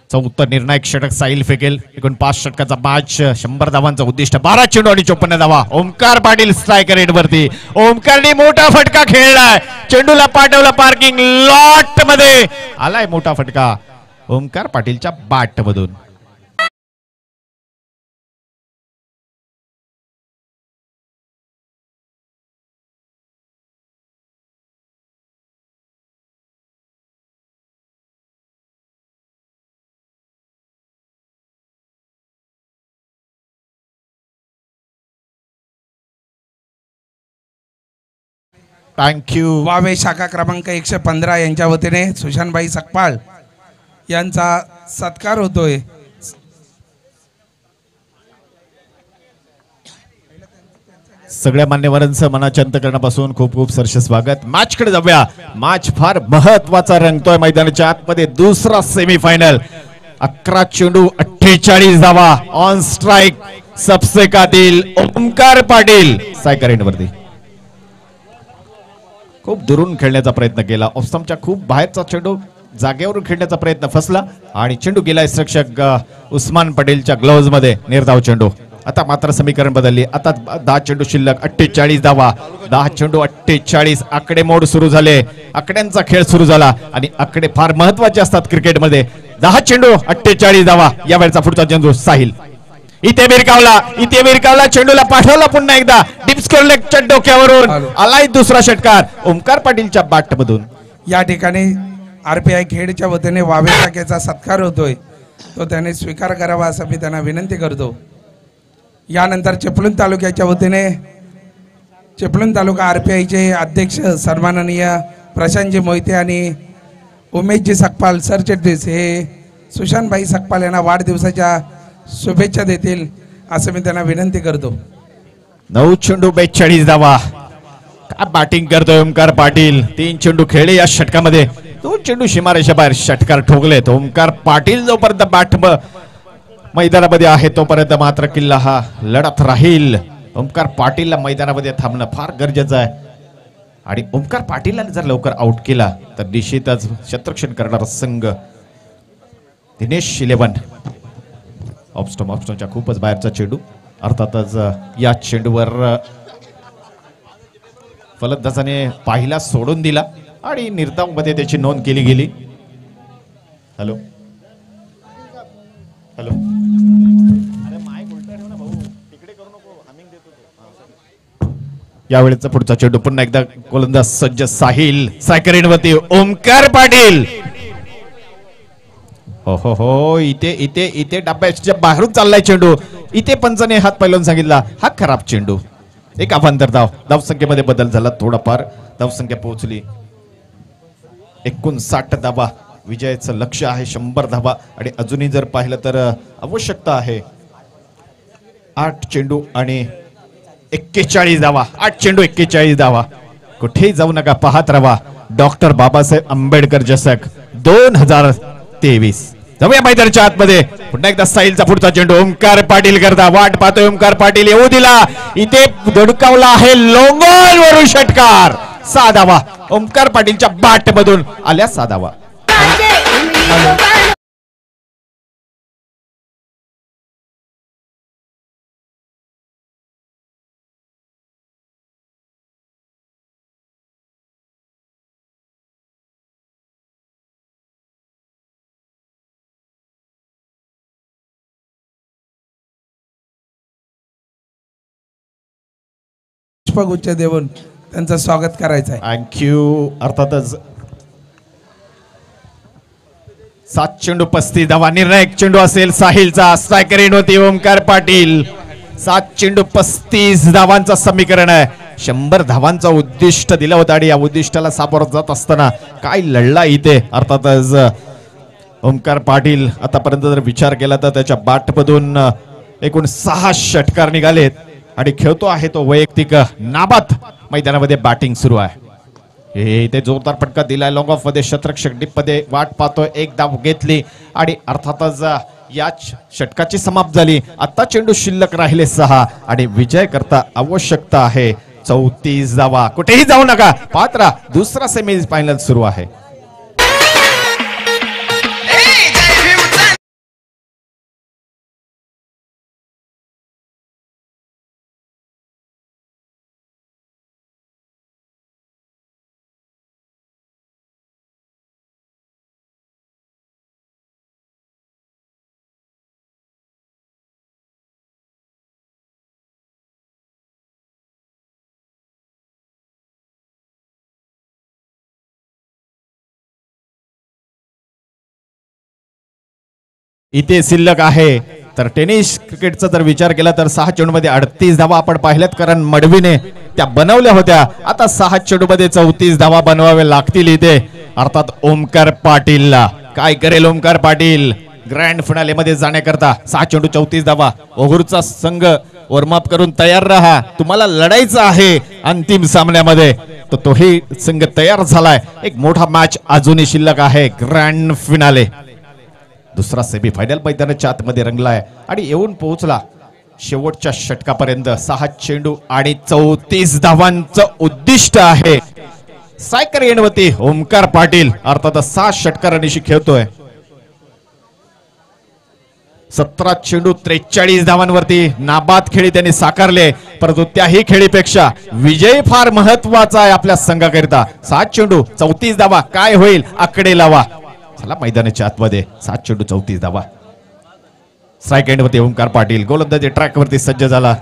चौथं निर्णायक षटक साहिल फेकेल. एकूण 5 षटकाचा मॅच, 100 धावांचं उद्दिष्ट, 12 चेंडू आणि 54 धावा. ओमकार पाटील स्ट्रायकर एंड वरती. ओमकारने मोठा फटका खेळलाय. चेंडूला पाठवला पार्किंग लॉट मध्ये. आलाय मोठा फटका ओमकार पाटीलच्या बॅट मधून. थँक्यू. वावे शाखा क्रमांक 115 यांच्या वतीने सुशांतभाई सकपाल यांचा सत्कार होतोय. सगळ्या मान्यवरांचं मनाच्या अंतकरणापासून खूप खूप सरस स्वागत. मॅच कडे जाऊया. मॅच फार महत्वाचा रंगतोय मैदानाच्या आतमध्ये. दुसरा सेमीफायनल. 11 चेंडू 48 धावा. ऑन स्ट्राईक सबसे कातील ओमकार पाटील स्ट्रायकर एंड वरती. खूप दुरून खेळण्याचा प्रयत्न केला. ऑफस्टंपच्या खूप बाहेरचा चेंडू जागेवरून खेळण्याचा प्रयत्न फसला आणि चेंडू गेलाय रक्षक उस्मान पटेलच्या ग्लोव्ज मध्ये. निर्धाव चेंडू. आता मात्र समीकरण बदलली. आता 10 चेंडू शिल्लक, 48 धावा. 10 चेंडू 48. आकडेमोड सुरू झाले. आकड्यांचा खेळ सुरू झाला आणि आकडे फार महत्वाचे असतात क्रिकेटमध्ये. 10 चेंडू 48 धावा. यावेळचा पुढचा चेंडू साहिल. इथे भिरकावला. चेंडूला पाठवला पुन्हा एकदा. डिप्सच्या डोक्यावरून आलाय दुसरा षटकार ओमकार पाटीलच्या बॅट मधून. या ठिकाणी RPI खेडच्या वतीने वावे शाखेचा सत्कार होतोय, तो त्याने स्वीकार करावा असं मी त्यांना विनंती करतो. यानंतर चिपळूण तालुक्याच्या वतीने चिपळूण तालुका RPIचे अध्यक्ष सन्माननीय प्रशांतजी मोहिते आणि उमेशजी सकपाल सरचिटणीस हे सुशांतभाई सकपाल यांना वाढदिवसाच्या शुभेच्छा देतील असं मी त्यांना विनंती करतो. 9 चेंडू 42 धावा. काय बॅटिंग करतोय ओमकार पाटील. 3 चेंडू खेळले या षटकामध्ये. 2 चेंडू सीमारेषा बाहेर षटकार ठोकलेत. ओमकार पाटील जोपर्यंत बॅट मैदानामध्ये आहे तोपर्यंत मात्र किल्ला हा लढत राहील. ओमकार पाटीलला मैदानामध्ये थांबणं फार गरजेचं आहे आणि ओमकार पाटीलला जर लवकर आउट केला तर निश्चितच शतरक्षण करणारा संघ दिनेश 11. ऑफस्टोमच्या खूपच बाहेरचा चेंडू. अर्थातच या चेंडूवर फलंदाजाने पाहिला सोडून दिला आणि निर्धाव मध्ये त्याची नोंद केली गेली. Hello hello. यावेळेचा पुढचा चेंडू पुन्हा एकदा गोलंदाज सज्ज साहिल. सायकरीणवरती ओमकार पाटील. हो इथे डब्याच्या बाहेरून चाललाय चेंडू. इथे पंचाने हात पैलून सांगितला हा खराब चेंडू. एक अवांतर धावसंख्येमध्ये बदल झाला. थोडाफार धावसंख्या पोहोचली 59 धावा. विजयाचं लक्ष आहे 100 धावा आणि अजूनही जर पाहिलं तर आवश्यकता आहे 8 चेंडू आणि 41 धावा. 8 चेंडू 41 धावा. कुठेही जाऊ नका, पाहत राहा डॉक्टर बाबासाहेब आंबेडकर चषक 2023. जाऊया मैदानाच्या आतमध्ये. पुन्हा एकदा साहिलचा पुढचा चेंडू ओमकार पाटील करता वाट पाहतोय. ओमकार पाटील येऊ दिला, इथे धडकावला आहे लोंगोल वरून षटकार. 6 धावा ओमकार पाटीलच्या बाट मधून आल्या. 6 धावा. पुष्पगुच्छ देऊन त्यांचं स्वागत करायचं आहे. थँक्यू. अर्थातच 7 चेंडू 35 धावा. निर्णायक चेंडू असेल साहिलचा. स्ट्रायकर एंड होती ओमकार पाटील. 7 चेंडू 35 धावांचं समीकरण आहे. 100 धावांचं उद्दिष्ट दिलं होतं आणि या उद्दिष्टाला सामोरं जात असताना काय लढला इथे. अर्थातच ओमकार पाटील आतापर्यंत जर विचार केला तर त्याच्या बाटमधून एकूण 6 षटकार निघालेत आणि खेळतो आहे तो वैयक्तिक नाबाद. मैदानामध्ये बॅटिंग सुरू आहे. इथे जोरदार फटका दिलाय लॉंग ऑफ मध्ये. शतरक्षक डीप मध्ये वाट पाहतोय. एक धाव घेतली आणि अर्थातच या षटकाची समाप्त झाली. आता चेंडू शिल्लक राहिले 6 आणि विजय करता आवश्यकता आहे 34 धावा. कुठेही जाऊ नका, पात्रा दुसरा सेमी फायनल सुरू आहे. इथे शिल्लक आहे तर टेनिस क्रिकेटचा जर विचार केला तर 6 चेंडू मध्ये 38 धावा आपण पाहिल्यात, कारण मडवीने त्या बनवल्या होत्या. आता 6 चेंडू मध्ये 34 धावा बनवावे लागतील इथे. अर्थात ओमकार पाटीलला काय करेल ओमकार पाटील ग्रँड फिनाले मध्ये जाण्याकरता. 6 चेंडू 34 धावा. ओहूरचा संघ वॉर्मअप करून तयार राहा, तुम्हाला लढायचं आहे अंतिम सामन्यामध्ये. तर तोही संघ तयार झालाय. एक मोठा मॅच अजूनही शिल्लक आहे. ग्रँड फिनाले दुसरा सेमीफायनल मैदानाच्या आतमध्ये रंगलाय आणि येऊन पोहोचला शेवटच्या षटकापर्यंत. 6 चेंडू आणि 34 धावांचं उद्दिष्ट आहे. सायकर येणवती ओमकार पाटील अर्थात 6 षटकारांशी खेळतोय. 17 चेंडू 43 धावांवरती नाबाद खेळी त्यांनी साकारले, परंतु त्याही खेळीपेक्षा विजय फार महत्वाचा आहे आपल्या संघाकरिता. 7 चेंडू 34 धावा काय होईल आकडे लावा. चला मैदानाच्या आतमध्ये. 7 चेंडू 34 धावा. स्ट्राईक एंड वरती ओमकार पाटील गोलंदाजी ट्रॅक वरती सज्ज झाला.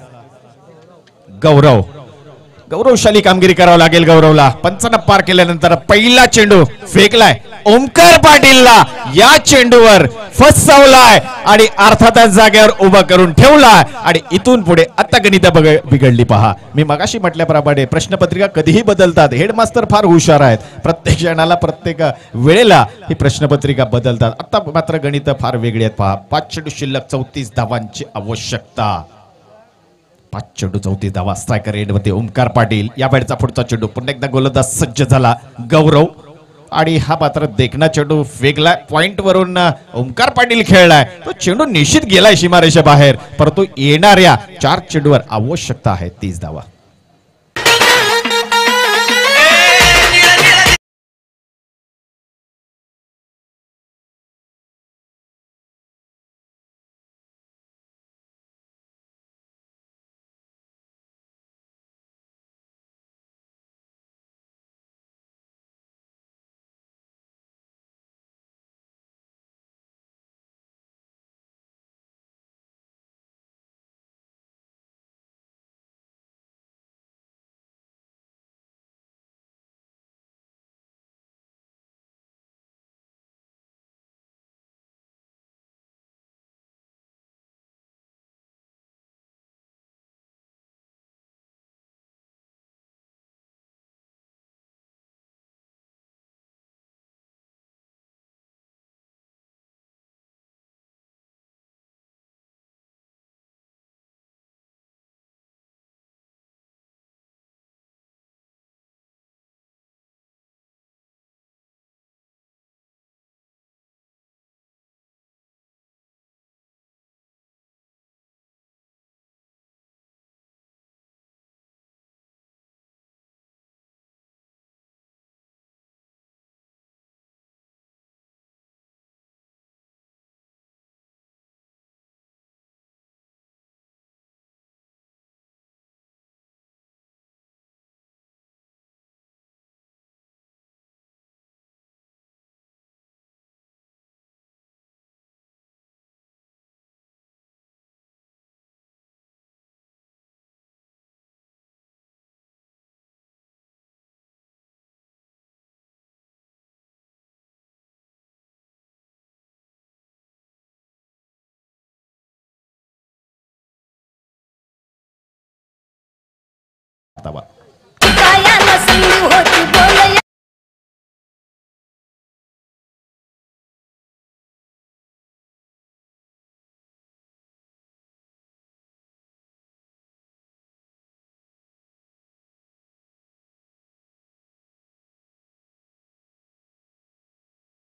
गौरवशाली कामगिरी करावं लागेल गौरवला. 55 पार केल्यानंतर पहिला चेंडू फेकलाय ओमकार पाटीलला. या चेंडूवर फसवलाय आणि अर्थातच जागेवर उभा करून ठेवलाय आणि इथून पुढे आता गणित बिघडली. पहा, मी मगाशी म्हटल्याप्रमाणे प्रश्नपत्रिका कधीही बदलतात. हेडमास्टर फार हुशार आहेत. प्रत्येक क्षणाला प्रत्येक वेळेला ही प्रश्नपत्रिका बदलतात. आता मात्र गणित फार वेगळी आहेत. पहा, 5 चेंडू शिल्लक 34 धावांची आवश्यकता. 5 चेंडू 34 धावा. स्ट्रायकर एंडमध्ये ओमकार पाटील. या वेळचा पुढचा चेंडू पुन्हा एकदा गोलंदाज सज्ज झाला गौरव आणि हा मात्र देखना चेंडू फेकलाय. पॉइंट वरून ओमकार पाटील खेळलाय. तो चेंडू निश्चित गेलाय सीमारेषे बाहेर, परंतु येणाऱ्या 4 चेंडूवर आवश्यकता आहे 30 धावा. साधावा. कायाला संधी होती बोल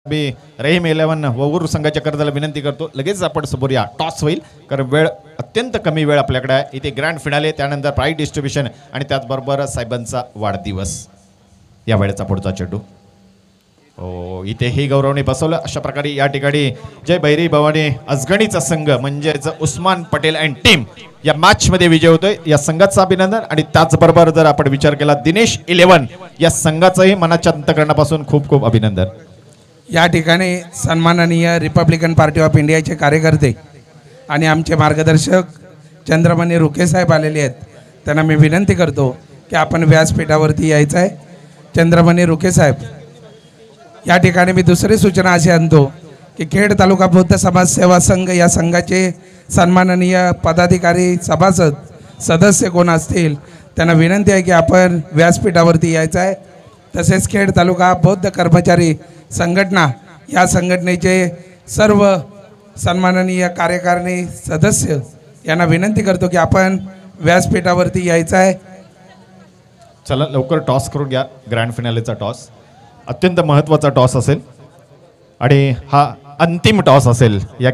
मी रहीम 11 वगूर संघाच्या कर्जाला विनंती करतो लगेच आपण समोर या. टॉस होईल कारण वेळ अत्यंत कमी वेळ आपल्याकडे आहे. इथे ग्रँड फिनाले त्यानंतर प्राईज डिस्ट्रीब्युशन आणि त्याचबरोबर साहेबांचा वाढदिवस. या वेळेचा पुढचा चेंडू हो इथे ही गौरवणी बसवलं. अशा प्रकारे या ठिकाणी जय भैरी भवानी अजगणीचा संघ म्हणजेच उस्मान पटेल अँड टीम या मॅच मध्ये विजय होतोय. या संघाचं अभिनंदन आणि त्याचबरोबर जर आपण विचार केला दिनेश 11 या संघाचंही मनाच्या अंतकरणापासून खूप खूप अभिनंदन. या ठिकाणी सन्माननीय रिपब्लिकन पार्टी ऑफ इंडियाचे कार्यकर्ते आणि आमचे मार्गदर्शक चंद्रमणी रुके साहेब आलेले आहेत. त्यांना मी विनंती करतो की आपण व्यासपीठावरती यायचं आहे. चंद्रमणी रुके साहेब या ठिकाणी मी दुसरी सूचना अशी आणतो की खेड तालुका बौद्ध समाज सेवा संघ या संघाचे सन्माननीय पदाधिकारी सभासद सदस्य कोण असतील त्यांना विनंती आहे की आपण व्यासपीठावरती यायचं आहे. तसेच खेड तालुका बौद्ध कर्मचारी संघटना या संघटनेचे सर्व सन्माननीय कार्यकारिणी सदस्य यांना विनंती करतो की आपण व्यासपीठावरती यायचं आहे. चला लवकर टॉस करून घ्या. ग्रँड फिनालेचा टॉस अत्यंत महत्त्वाचा टॉस असेल आणि हा अंतिम टॉस असेल. या